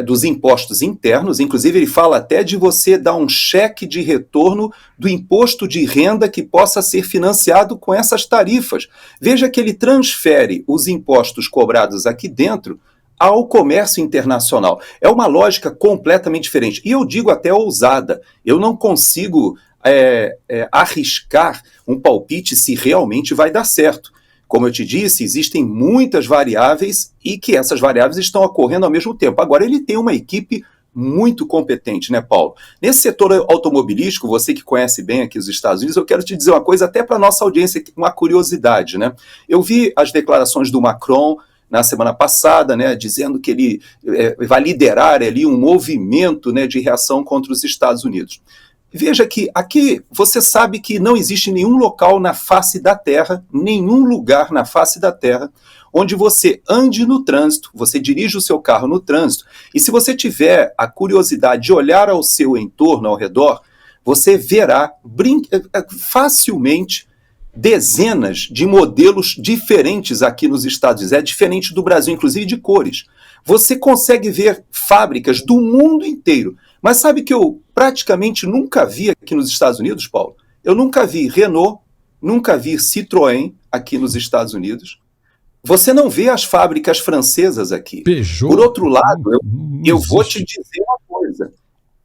dos impostos internos. Inclusive ele fala até de você dar um cheque de retorno do imposto de renda que possa ser financiado com essas tarifas. Veja que ele transfere os impostos cobrados aqui dentro ao comércio internacional. É uma lógica completamente diferente. E eu digo até ousada. Eu não consigo arriscar um palpite se realmente vai dar certo. Como eu te disse, existem muitas variáveis e que essas variáveis estão ocorrendo ao mesmo tempo. Agora, ele tem uma equipe muito competente, né, Paulo? Nesse setor automobilístico, você que conhece bem aqui os Estados Unidos, eu quero te dizer uma coisa, até para a nossa audiência, uma curiosidade, né? Eu vi as declarações do Macron na semana passada, né, dizendo que ele vai liderar ali um movimento, né, de reação contra os Estados Unidos. Veja que aqui você sabe que não existe nenhum local na face da Terra, nenhum lugar na face da Terra, onde você ande no trânsito, você dirige o seu carro no trânsito, e se você tiver a curiosidade de olhar ao seu entorno, ao redor, você verá facilmente dezenas de modelos diferentes aqui nos Estados Unidos. É diferente do Brasil, inclusive de cores. Você consegue ver fábricas do mundo inteiro. Mas sabe que eu praticamente nunca vi aqui nos Estados Unidos, Paulo? Eu nunca vi Renault, nunca vi Citroën aqui nos Estados Unidos. Você não vê as fábricas francesas aqui. Peugeot. Por outro lado, eu vou te dizer uma coisa.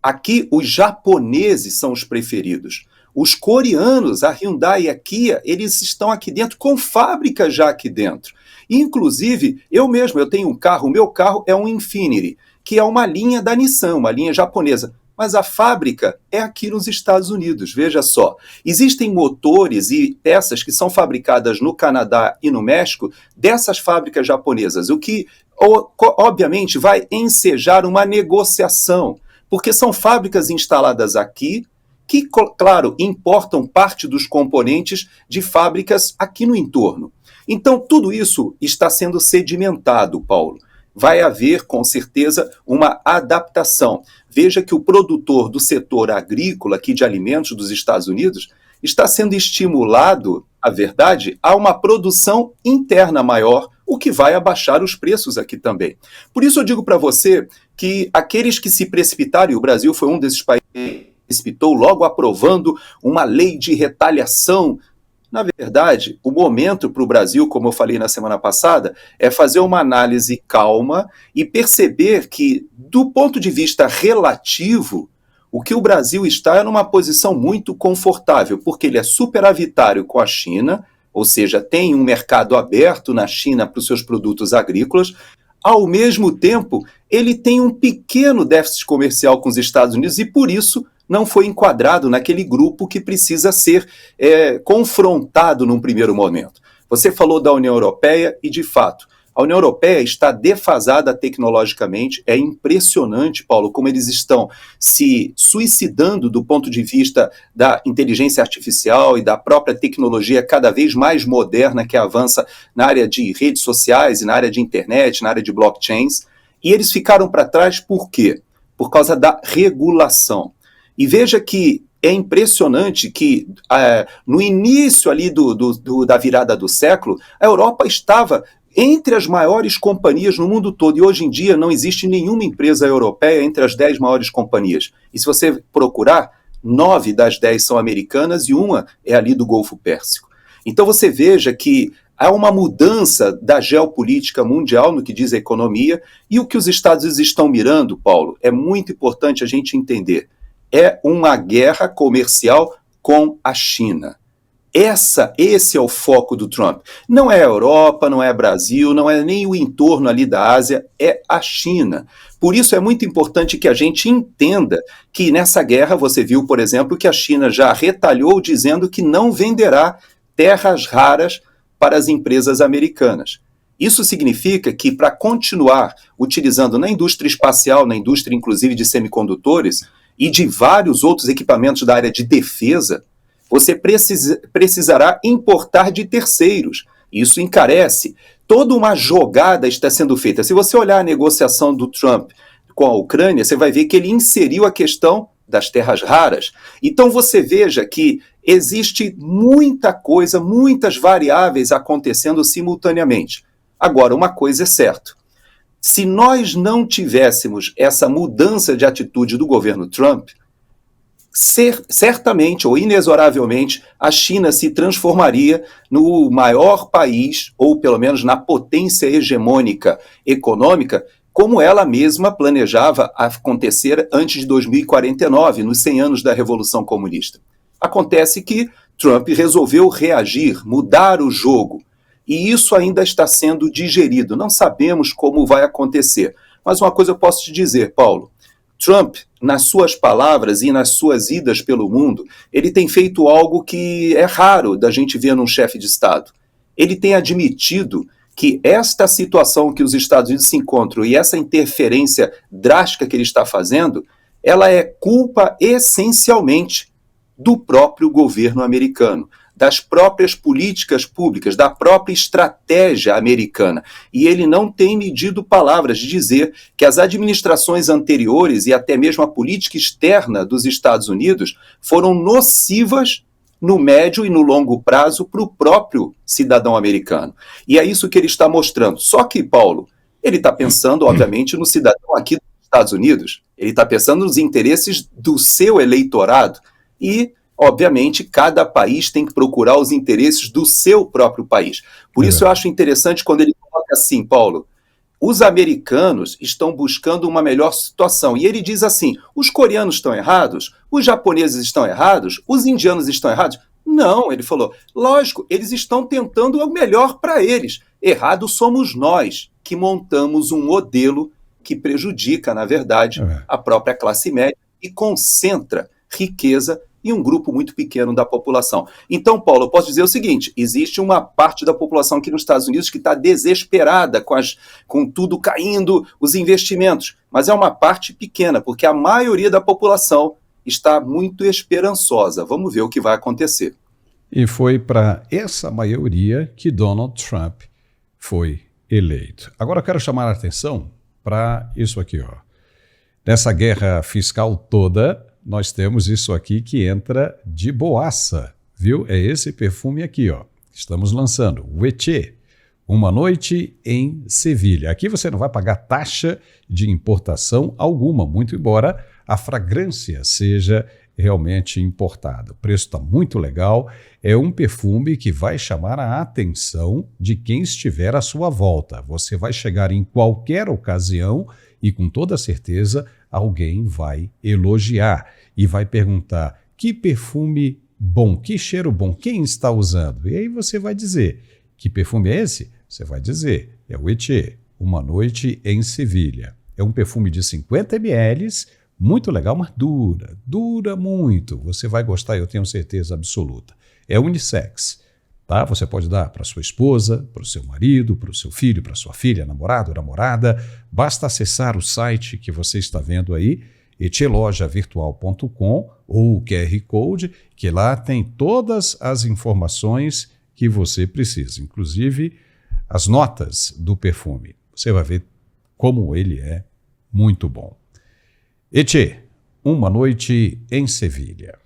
Aqui, os japoneses são os preferidos. Os coreanos, a Hyundai e a Kia, eles estão aqui dentro com fábricas já aqui dentro. Inclusive, eu tenho um carro, o meu carro é um Infiniti, que é uma linha da Nissan, uma linha japonesa. Mas a fábrica é aqui nos Estados Unidos, veja só. Existem motores e peças que são fabricadas no Canadá e no México dessas fábricas japonesas, o que, obviamente, vai ensejar uma negociação, porque são fábricas instaladas aqui, que, claro, importam parte dos componentes de fábricas aqui no entorno. Então, tudo isso está sendo sedimentado, Paulo. Vai haver, com certeza, uma adaptação. Veja que o produtor do setor agrícola aqui de alimentos dos Estados Unidos está sendo estimulado, a verdade, a uma produção interna maior, o que vai abaixar os preços aqui também. Por isso eu digo para você que aqueles que se precipitaram, e o Brasil foi um desses países que precipitou, logo aprovando uma lei de retaliação. Na verdade, o momento para o Brasil, como eu falei na semana passada, é fazer uma análise calma e perceber que, do ponto de vista relativo, o que o Brasil está é numa posição muito confortável, porque ele é superavitário com a China, ou seja, tem um mercado aberto na China para os seus produtos agrícolas. Ao mesmo tempo, ele tem um pequeno déficit comercial com os Estados Unidos e, por isso, não foi enquadrado naquele grupo que precisa ser confrontado num primeiro momento. Você falou da União Europeia e, de fato, a União Europeia está defasada tecnologicamente. É impressionante, Paulo, como eles estão se suicidando do ponto de vista da inteligência artificial e da própria tecnologia cada vez mais moderna que avança na área de redes sociais e na área de internet, na área de blockchains. E eles ficaram para trás por quê? Por causa da regulação. E veja que é impressionante que no início ali da virada do século, a Europa estava entre as maiores companhias no mundo todo, e hoje em dia não existe nenhuma empresa europeia entre as 10 maiores companhias. E se você procurar, 9 das 10 são americanas e uma é ali do Golfo Pérsico. Então você veja que há uma mudança da geopolítica mundial no que diz a economia, e o que os Estados Unidos estão mirando, Paulo, é muito importante a gente entender. É uma guerra comercial com a China. Esse é o foco do Trump. Não é a Europa, não é o Brasil, não é nem o entorno ali da Ásia, é a China. Por isso é muito importante que a gente entenda que nessa guerra, você viu, por exemplo, que a China já retalhou dizendo que não venderá terras raras para as empresas americanas. Isso significa que, para continuar utilizando na indústria espacial, na indústria inclusive de semicondutores, e de vários outros equipamentos da área de defesa, você precisará importar de terceiros. Isso encarece. Toda uma jogada está sendo feita. Se você olhar a negociação do Trump com a Ucrânia, você vai ver que ele inseriu a questão das terras raras. Então você veja que existe muita coisa, muitas variáveis acontecendo simultaneamente. Agora, uma coisa é certa. Se nós não tivéssemos essa mudança de atitude do governo Trump, certamente ou inexoravelmente a China se transformaria no maior país, ou pelo menos na potência hegemônica econômica, como ela mesma planejava acontecer antes de 2049, nos 100 anos da Revolução Comunista. Acontece que Trump resolveu reagir, mudar o jogo. E isso ainda está sendo digerido. Não sabemos como vai acontecer. Mas uma coisa eu posso te dizer, Paulo. Trump, nas suas palavras e nas suas idas pelo mundo, ele tem feito algo que é raro da gente ver num chefe de Estado. Ele tem admitido que esta situação que os Estados Unidos se encontram e essa interferência drástica que ele está fazendo, ela é culpa essencialmente do próprio governo americano, das próprias políticas públicas, da própria estratégia americana. E ele não tem medido palavras de dizer que as administrações anteriores e até mesmo a política externa dos Estados Unidos foram nocivas no médio e no longo prazo para o próprio cidadão americano. E é isso que ele está mostrando. Só que, Paulo, ele está pensando, obviamente, no cidadão aqui dos Estados Unidos, ele está pensando nos interesses do seu eleitorado e, obviamente, cada país tem que procurar os interesses do seu próprio país. Por isso eu acho interessante quando ele coloca assim, Paulo, os americanos estão buscando uma melhor situação. E ele diz assim, os coreanos estão errados, os japoneses estão errados, os indianos estão errados? Não, ele falou, lógico, eles estão tentando o melhor para eles. Errado somos nós, que montamos um modelo que prejudica, na verdade, a própria classe média e concentra riqueza e um grupo muito pequeno da população. Então, Paulo, eu posso dizer o seguinte, existe uma parte da população aqui nos Estados Unidos que está desesperada com tudo caindo, os investimentos, mas é uma parte pequena, porque a maioria da população está muito esperançosa. Vamos ver o que vai acontecer. E foi para essa maioria que Donald Trump foi eleito. Agora eu quero chamar a atenção para isso aqui, ó. Nessa guerra fiscal toda, nós temos isso aqui que entra de boaça, viu? É esse perfume aqui, ó. Estamos lançando, o Etché, Uma Noite em Sevilha. Aqui você não vai pagar taxa de importação alguma, muito embora a fragrância seja realmente importada. O preço está muito legal, é um perfume que vai chamar a atenção de quem estiver à sua volta. Você vai chegar em qualquer ocasião e com toda certeza alguém vai elogiar e vai perguntar que perfume bom, que cheiro bom, quem está usando? E aí você vai dizer, que perfume é esse? Você vai dizer, é o Etché, Uma Noite em Sevilha. É um perfume de 50 ml, muito legal, mas dura muito. Você vai gostar, eu tenho certeza absoluta. É unissex, tá? Você pode dar para sua esposa, para o seu marido, para o seu filho, para sua filha, namorado, namorada. Basta acessar o site que você está vendo aí, etchelojavirtual.com ou o QR Code, que lá tem todas as informações que você precisa, inclusive as notas do perfume. Você vai ver como ele é muito bom. Etché, Uma Noite em Sevilha.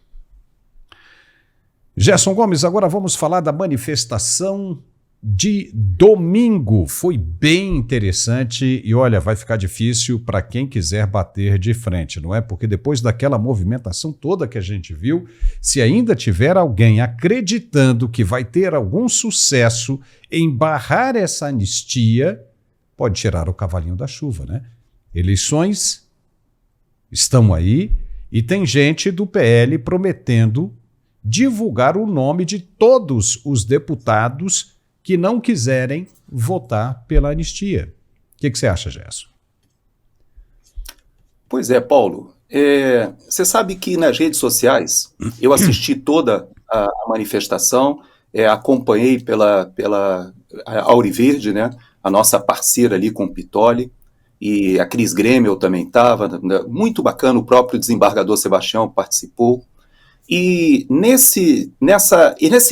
Gerson Gomes, agora vamos falar da manifestação de domingo. Foi bem interessante e olha, vai ficar difícil para quem quiser bater de frente, não é? Porque depois daquela movimentação toda que a gente viu, se ainda tiver alguém acreditando que vai ter algum sucesso em barrar essa anistia, pode tirar o cavalinho da chuva, né? Eleições estão aí e tem gente do PL prometendo divulgar o nome de todos os deputados que não quiserem votar pela anistia. O que você acha, Gerson? Pois é, Paulo. Você sabe que nas redes sociais eu assisti toda a manifestação, acompanhei pela Auriverde, né, a nossa parceira ali com o Pitoli, e a Cris Grêmio também estava, muito bacana, o próprio desembargador Sebastião participou. E nesse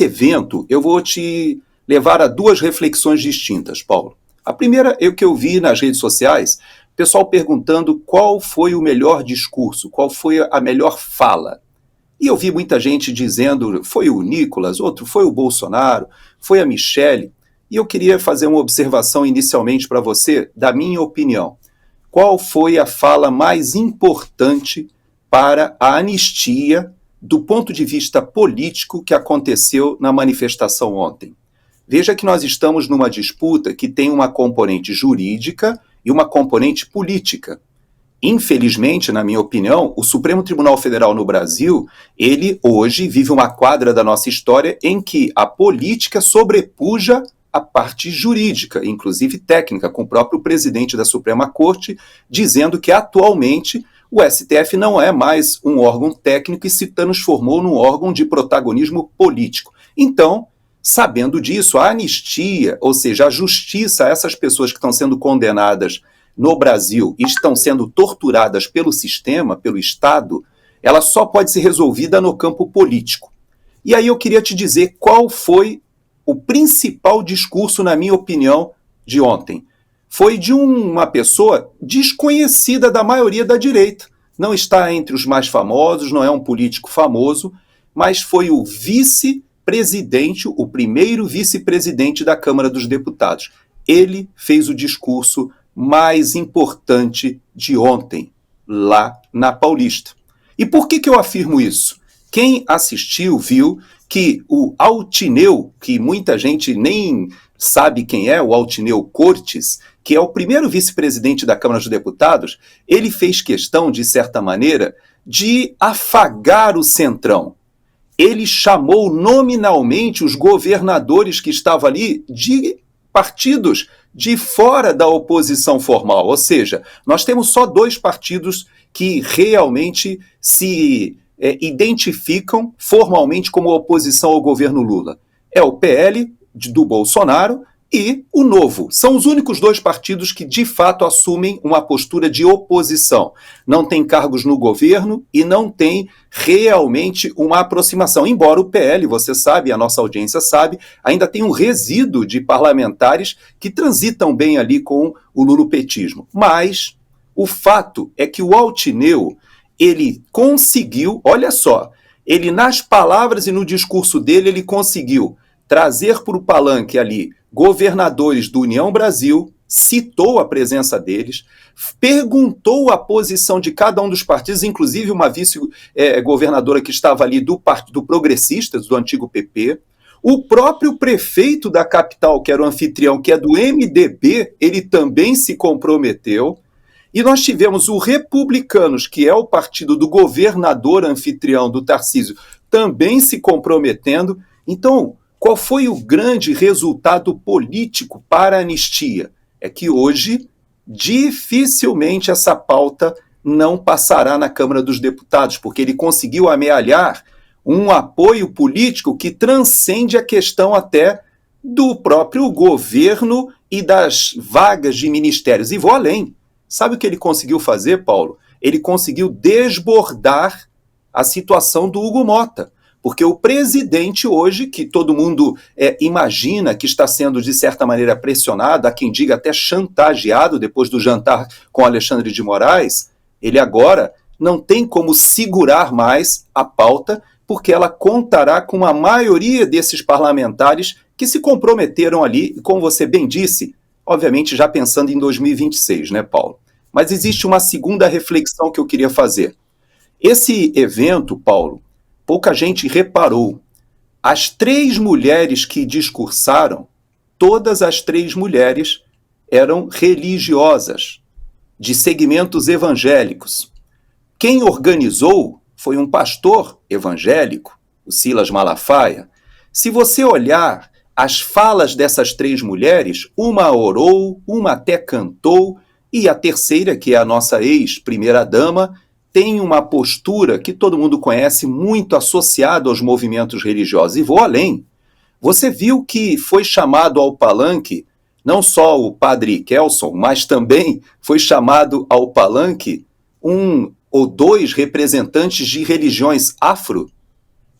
evento eu vou te levar a duas reflexões distintas, Paulo. A primeira é o que eu vi nas redes sociais, pessoal perguntando qual foi o melhor discurso, qual foi a melhor fala. E eu vi muita gente dizendo, foi o Nicolas, outro foi o Bolsonaro, foi a Michele. E eu queria fazer uma observação inicialmente para você, da minha opinião. Qual foi a fala mais importante para a anistia do ponto de vista político que aconteceu na manifestação ontem? Veja que nós estamos numa disputa que tem uma componente jurídica e uma componente política. Infelizmente, na minha opinião, o Supremo Tribunal Federal no Brasil, ele hoje vive uma quadra da nossa história em que a política sobrepuja a parte jurídica, inclusive técnica, com o próprio presidente da Suprema Corte, dizendo que atualmente o STF não é mais um órgão técnico e se transformou num órgão de protagonismo político. Então, sabendo disso, a anistia, ou seja, a justiça a essas pessoas que estão sendo condenadas no Brasil e estão sendo torturadas pelo sistema, pelo Estado, ela só pode ser resolvida no campo político. E aí eu queria te dizer qual foi o principal discurso, na minha opinião, de ontem. Foi de uma pessoa desconhecida da maioria da direita. Não está entre os mais famosos, não é um político famoso, mas foi o vice-presidente, o primeiro vice-presidente da Câmara dos Deputados. Ele fez o discurso mais importante de ontem, lá na Paulista. E por que eu afirmo isso? Quem assistiu viu que o Altineu, que muita gente nem sabe quem é, o Altineu Cortes, que é o primeiro vice-presidente da Câmara dos Deputados, ele fez questão, de certa maneira, de afagar o Centrão. Ele chamou nominalmente os governadores que estavam ali de partidos de fora da oposição formal. Ou seja, nós temos só 2 partidos que realmente se identificam formalmente como oposição ao governo Lula. É o PL do Bolsonaro e o Novo. São os únicos 2 partidos que, de fato, assumem uma postura de oposição. Não tem cargos no governo e não tem realmente uma aproximação. Embora o PL, você sabe, a nossa audiência sabe, ainda tem um resíduo de parlamentares que transitam bem ali com o lulopetismo. Mas o fato é que o Altineu, ele conseguiu, olha só, ele nas palavras e no discurso dele, ele conseguiu trazer para o palanque ali governadores do União Brasil, citou a presença deles, perguntou a posição de cada um dos partidos, inclusive uma vice-governadora que estava ali do Partido Progressistas, do antigo PP, o próprio prefeito da capital, que era o anfitrião, que é do MDB, ele também se comprometeu, e nós tivemos o Republicanos, que é o partido do governador anfitrião do Tarcísio, também se comprometendo. Então, qual foi o grande resultado político para a anistia? É que hoje, dificilmente essa pauta não passará na Câmara dos Deputados, porque ele conseguiu amealhar um apoio político que transcende a questão até do próprio governo e das vagas de ministérios. E vou além. Sabe o que ele conseguiu fazer, Paulo? Ele conseguiu desbordar a situação do Hugo Mota. Porque o presidente hoje, que todo mundo imagina que está sendo, de certa maneira, pressionado, há quem diga até chantageado depois do jantar com Alexandre de Moraes, ele agora não tem como segurar mais a pauta, porque ela contará com a maioria desses parlamentares que se comprometeram ali, e como você bem disse, obviamente já pensando em 2026, né, Paulo? Mas existe uma segunda reflexão que eu queria fazer. Esse evento, Paulo, pouca gente reparou. As 3 mulheres que discursaram, todas as 3 mulheres eram religiosas, de segmentos evangélicos. Quem organizou foi um pastor evangélico, o Silas Malafaia. Se você olhar as falas dessas 3 mulheres, uma orou, uma até cantou, e a terceira, que é a nossa ex-primeira-dama, tem uma postura que todo mundo conhece, muito associada aos movimentos religiosos. E vou além. Você viu que foi chamado ao palanque, não só o padre Kelson, mas também foi chamado ao palanque 1 ou 2 representantes de religiões afro.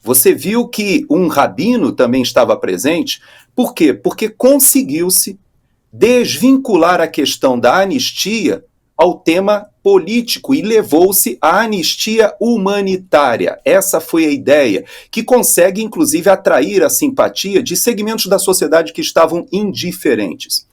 Você viu que um rabino também estava presente. Por quê? Porque conseguiu-se desvincular a questão da anistia ao tema político e levou-se à anistia humanitária. Essa foi a ideia, que consegue, inclusive, atrair a simpatia de segmentos da sociedade que estavam indiferentes.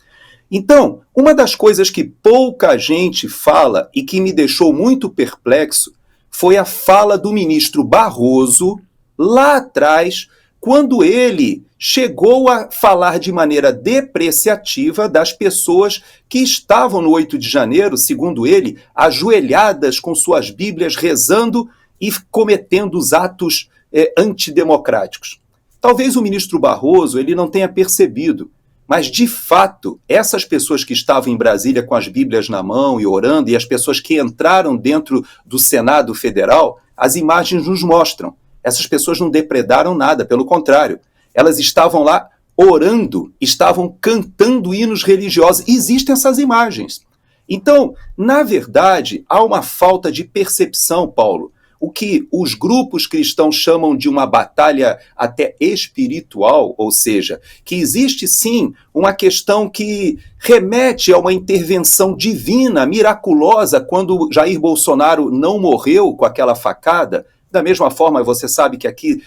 Então, uma das coisas que pouca gente fala e que me deixou muito perplexo foi a fala do ministro Barroso, lá atrás, quando ele chegou a falar de maneira depreciativa das pessoas que estavam no 8 de janeiro, segundo ele, ajoelhadas com suas bíblias, rezando e cometendo os atos antidemocráticos. Talvez o ministro Barroso ele não tenha percebido, Mas, de fato, essas pessoas que estavam em Brasília com as Bíblias na mão e orando, e as pessoas que entraram dentro do Senado Federal, as imagens nos mostram. Essas pessoas não depredaram nada, pelo contrário. Elas estavam lá orando, estavam cantando hinos religiosos. Existem essas imagens. Então, na verdade, há uma falta de percepção, Paulo. O que os grupos cristãos chamam de uma batalha até espiritual, ou seja, que existe sim uma questão que remete a uma intervenção divina, miraculosa, quando Jair Bolsonaro não morreu com aquela facada. Da mesma forma, você sabe que aqui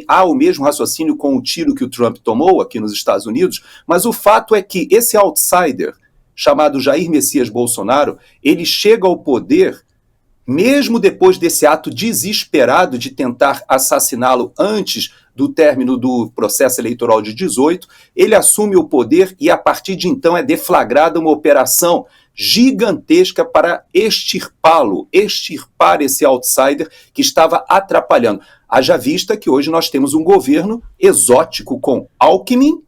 há o mesmo raciocínio com o tiro que o Trump tomou aqui nos Estados Unidos, mas o fato é que esse outsider, chamado Jair Messias Bolsonaro, ele chega ao poder mesmo depois desse ato desesperado de tentar assassiná-lo antes do término do processo eleitoral de 18, ele assume o poder e a partir de então é deflagrada uma operação gigantesca para extirpar esse outsider que estava atrapalhando. Haja vista que hoje nós temos um governo exótico com Alckmin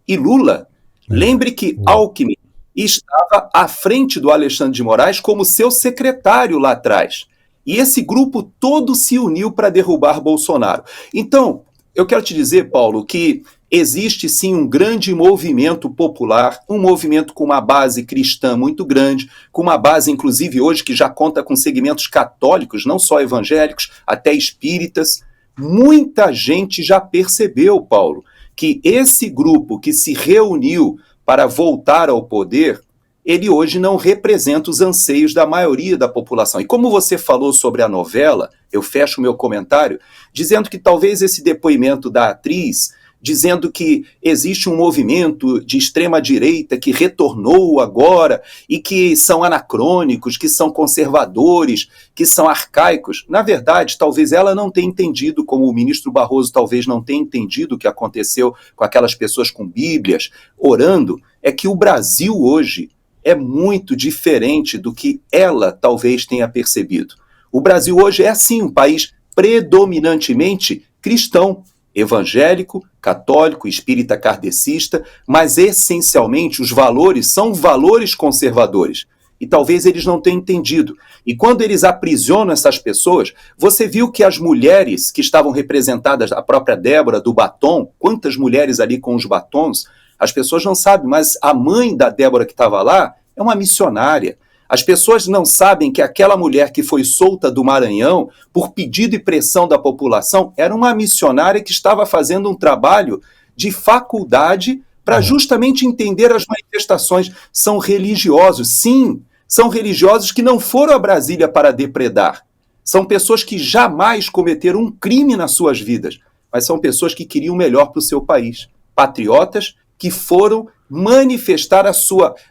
e Lula. Lembre que Alckmin estava à frente do Alexandre de Moraes como seu secretário lá atrás. E esse grupo todo se uniu para derrubar Bolsonaro. Então, eu quero te dizer, Paulo, que existe sim um grande movimento popular, um movimento com uma base cristã muito grande, com uma base, inclusive, hoje que já conta com segmentos católicos, não só evangélicos, até espíritas. Muita gente já percebeu, Paulo, que esse grupo que se reuniu para voltar ao poder, ele hoje não representa os anseios da maioria da população. E como você falou sobre a novela, eu fecho o meu comentário, dizendo que talvez esse depoimento da atriz, dizendo que existe um movimento de extrema-direita que retornou agora e que são anacrônicos, que são conservadores, que são arcaicos. Na verdade, talvez ela não tenha entendido, como o ministro Barroso talvez não tenha entendido o que aconteceu com aquelas pessoas com bíblias orando, é que o Brasil hoje é muito diferente do que ela talvez tenha percebido. O Brasil hoje é, sim, um país predominantemente cristão, evangélico, católico, espírita kardecista, mas essencialmente os valores são valores conservadores. E talvez eles não tenham entendido. E quando eles aprisionam essas pessoas, você viu que as mulheres que estavam representadas, a própria Débora do batom, quantas mulheres ali com os batons, as pessoas não sabem, mas a mãe da Débora que estava lá é uma missionária. As pessoas não sabem que aquela mulher que foi solta do Maranhão, por pedido e pressão da população, era uma missionária que estava fazendo um trabalho de faculdade para justamente entender as manifestações. São religiosos, sim, são religiosos que não foram a Brasília para depredar. São pessoas que jamais cometeram um crime nas suas vidas, mas são pessoas que queriam o melhor para o seu país. Patriotas que foram manifestar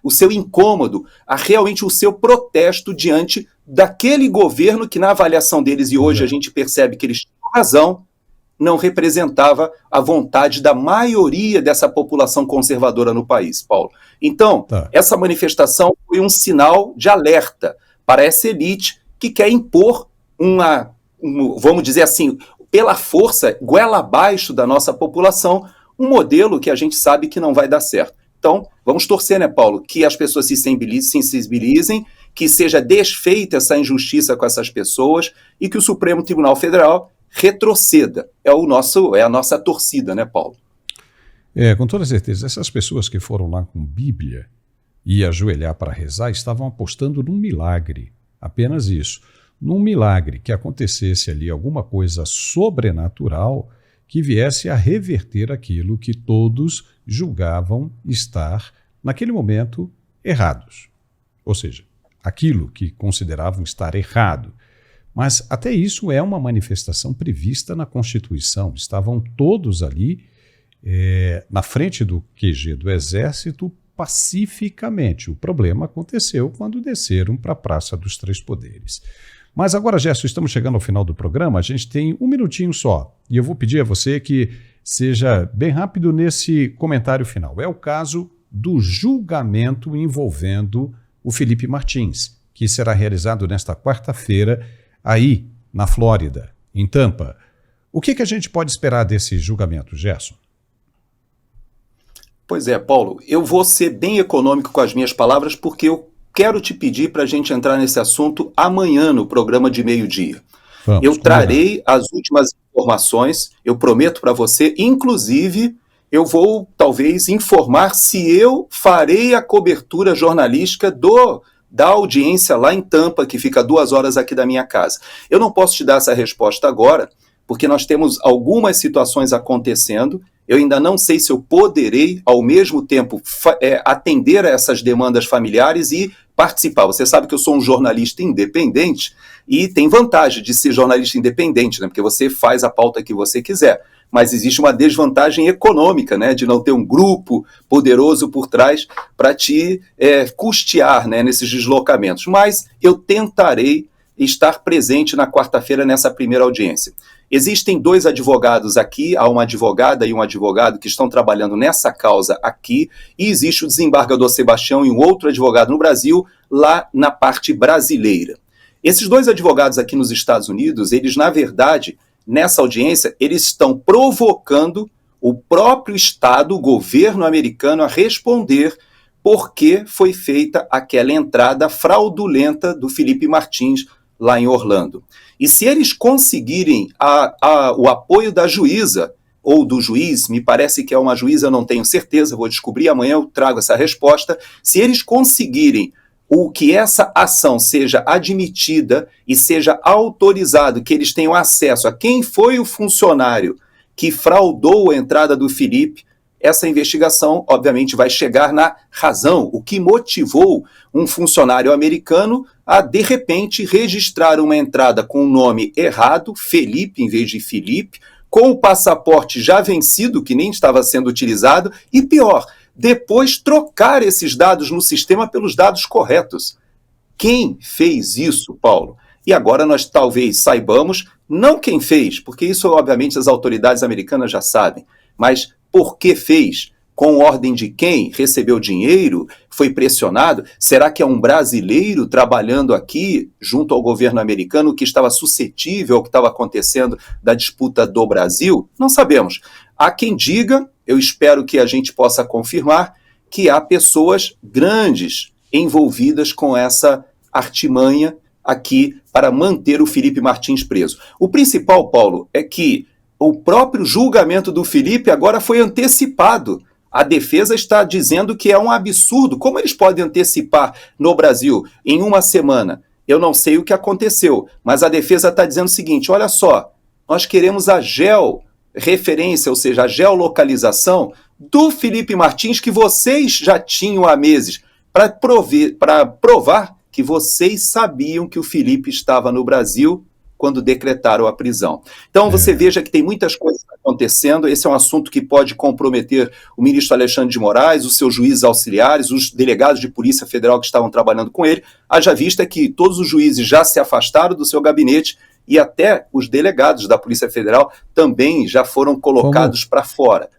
o seu incômodo, realmente o seu protesto diante daquele governo que, na avaliação deles, e hoje a gente percebe que eles tinham razão, não representava a vontade da maioria dessa população conservadora no país, Paulo. Então, essa manifestação foi um sinal de alerta para essa elite que quer impor vamos dizer assim, pela força, goela abaixo da nossa população, um modelo que a gente sabe que não vai dar certo. Então, vamos torcer, né, Paulo, que as pessoas se sensibilizem, que seja desfeita essa injustiça com essas pessoas e que o Supremo Tribunal Federal retroceda. É a nossa torcida, né, Paulo? Com toda certeza. Essas pessoas que foram lá com Bíblia e ajoelhar para rezar estavam apostando num milagre, apenas isso. Num milagre, que acontecesse ali alguma coisa sobrenatural que viesse a reverter aquilo que todos julgavam estar, naquele momento, errados. Ou seja, aquilo que consideravam estar errado. Mas até isso é uma manifestação prevista na Constituição. Estavam todos ali na frente do QG do Exército pacificamente. O problema aconteceu quando desceram para a Praça dos Três Poderes. Mas agora, Gerson, estamos chegando ao final do programa, a gente tem um minutinho só, e eu vou pedir a você que seja bem rápido nesse comentário final. É o caso do julgamento envolvendo o Felipe Martins, que será realizado nesta quarta-feira, aí na Flórida, em Tampa. O que a gente pode esperar desse julgamento, Gerson? Pois é, Paulo, eu vou ser bem econômico com as minhas palavras porque eu quero te pedir para a gente entrar nesse assunto amanhã no programa de meio-dia. Eu trarei as últimas informações, eu prometo para você, inclusive eu vou talvez informar se eu farei a cobertura jornalística da audiência lá em Tampa, que fica 2 horas aqui da minha casa. Eu não posso te dar essa resposta agora, porque nós temos algumas situações acontecendo. Eu ainda não sei se eu poderei, ao mesmo tempo, atender a essas demandas familiares e participar. Você sabe que eu sou um jornalista independente e tem vantagem de ser jornalista independente, né? Porque você faz a pauta que você quiser. Mas existe uma desvantagem econômica, né, de não ter um grupo poderoso por trás para te custear, né, nesses deslocamentos. Mas eu tentarei estar presente na quarta-feira nessa primeira audiência. Existem 2 advogados aqui, há uma advogada e um advogado que estão trabalhando nessa causa aqui, e existe o desembargador Sebastião e um outro advogado no Brasil, lá na parte brasileira. Esses 2 advogados aqui nos Estados Unidos, eles, na verdade, nessa audiência, eles estão provocando o próprio Estado, o governo americano, a responder por que foi feita aquela entrada fraudulenta do Felipe Martins lá em Orlando. E se eles conseguirem o apoio da juíza, ou do juiz, me parece que é uma juíza, eu não tenho certeza, vou descobrir amanhã, eu trago essa resposta, se eles conseguirem que essa ação seja admitida e seja autorizado, que eles tenham acesso a quem foi o funcionário que fraudou a entrada do Felipe, essa investigação, obviamente, vai chegar na razão, o que motivou um funcionário americano a, de repente, registrar uma entrada com o nome errado, Felipe em vez de Felipe, com o passaporte já vencido, que nem estava sendo utilizado, e pior, depois trocar esses dados no sistema pelos dados corretos. Quem fez isso, Paulo? E agora nós talvez saibamos, não quem fez, porque isso, obviamente, as autoridades americanas já sabem, mas por que fez? Com ordem de quem? Recebeu dinheiro? Foi pressionado? Será que é um brasileiro trabalhando aqui, junto ao governo americano, que estava suscetível ao que estava acontecendo da disputa do Brasil? Não sabemos. Há quem diga, eu espero que a gente possa confirmar, que há pessoas grandes envolvidas com essa artimanha aqui para manter o Felipe Martins preso. O principal, Paulo, é que o próprio julgamento do Felipe agora foi antecipado. A defesa está dizendo que é um absurdo. Como eles podem antecipar no Brasil em 1 semana? Eu não sei o que aconteceu, mas a defesa está dizendo o seguinte, olha só, nós queremos a georreferência, ou seja, a geolocalização do Felipe Martins que vocês já tinham há meses, para provar que vocês sabiam que o Felipe estava no Brasil quando decretaram a prisão. Então você veja que tem muitas coisas acontecendo, esse é um assunto que pode comprometer o ministro Alexandre de Moraes, os seus juízes auxiliares, os delegados de Polícia Federal que estavam trabalhando com ele, haja vista que todos os juízes já se afastaram do seu gabinete e até os delegados da Polícia Federal também já foram colocados para fora.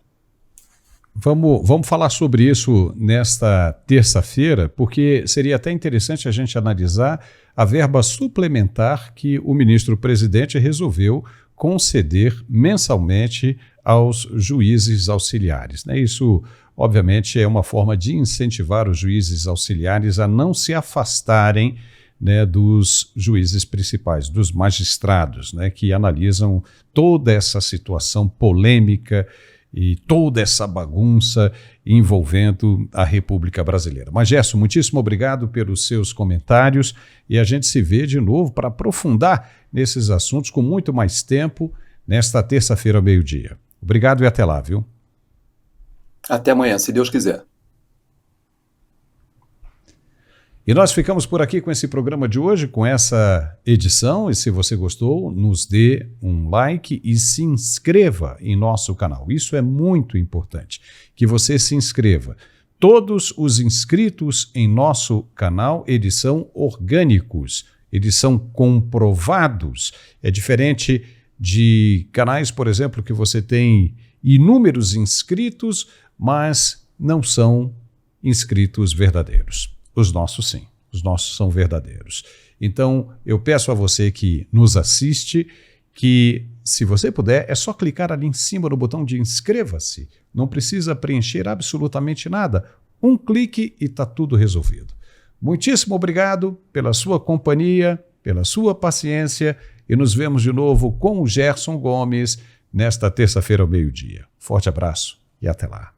Vamos falar sobre isso nesta terça-feira, porque seria até interessante a gente analisar a verba suplementar que o ministro-presidente resolveu conceder mensalmente aos juízes auxiliares, né? Isso, obviamente, é uma forma de incentivar os juízes auxiliares a não se afastarem, né, dos juízes principais, dos magistrados, né, que analisam toda essa situação polêmica e toda essa bagunça envolvendo a República Brasileira. Mas, Gerson, muitíssimo obrigado pelos seus comentários e a gente se vê de novo para aprofundar nesses assuntos com muito mais tempo nesta terça-feira ao meio-dia. Obrigado e até lá, viu? Até amanhã, se Deus quiser. E nós ficamos por aqui com esse programa de hoje, com essa edição. E se você gostou, nos dê um like e se inscreva em nosso canal. Isso é muito importante, que você se inscreva. Todos os inscritos em nosso canal, eles são orgânicos, eles são comprovados. É diferente de canais, por exemplo, que você tem inúmeros inscritos, mas não são inscritos verdadeiros. Os nossos sim, os nossos são verdadeiros. Então, eu peço a você que nos assiste, que se você puder, é só clicar ali em cima no botão de inscreva-se. Não precisa preencher absolutamente nada. Um clique e está tudo resolvido. Muitíssimo obrigado pela sua companhia, pela sua paciência e nos vemos de novo com o Gerson Gomes nesta terça-feira ao meio-dia. Forte abraço e até lá.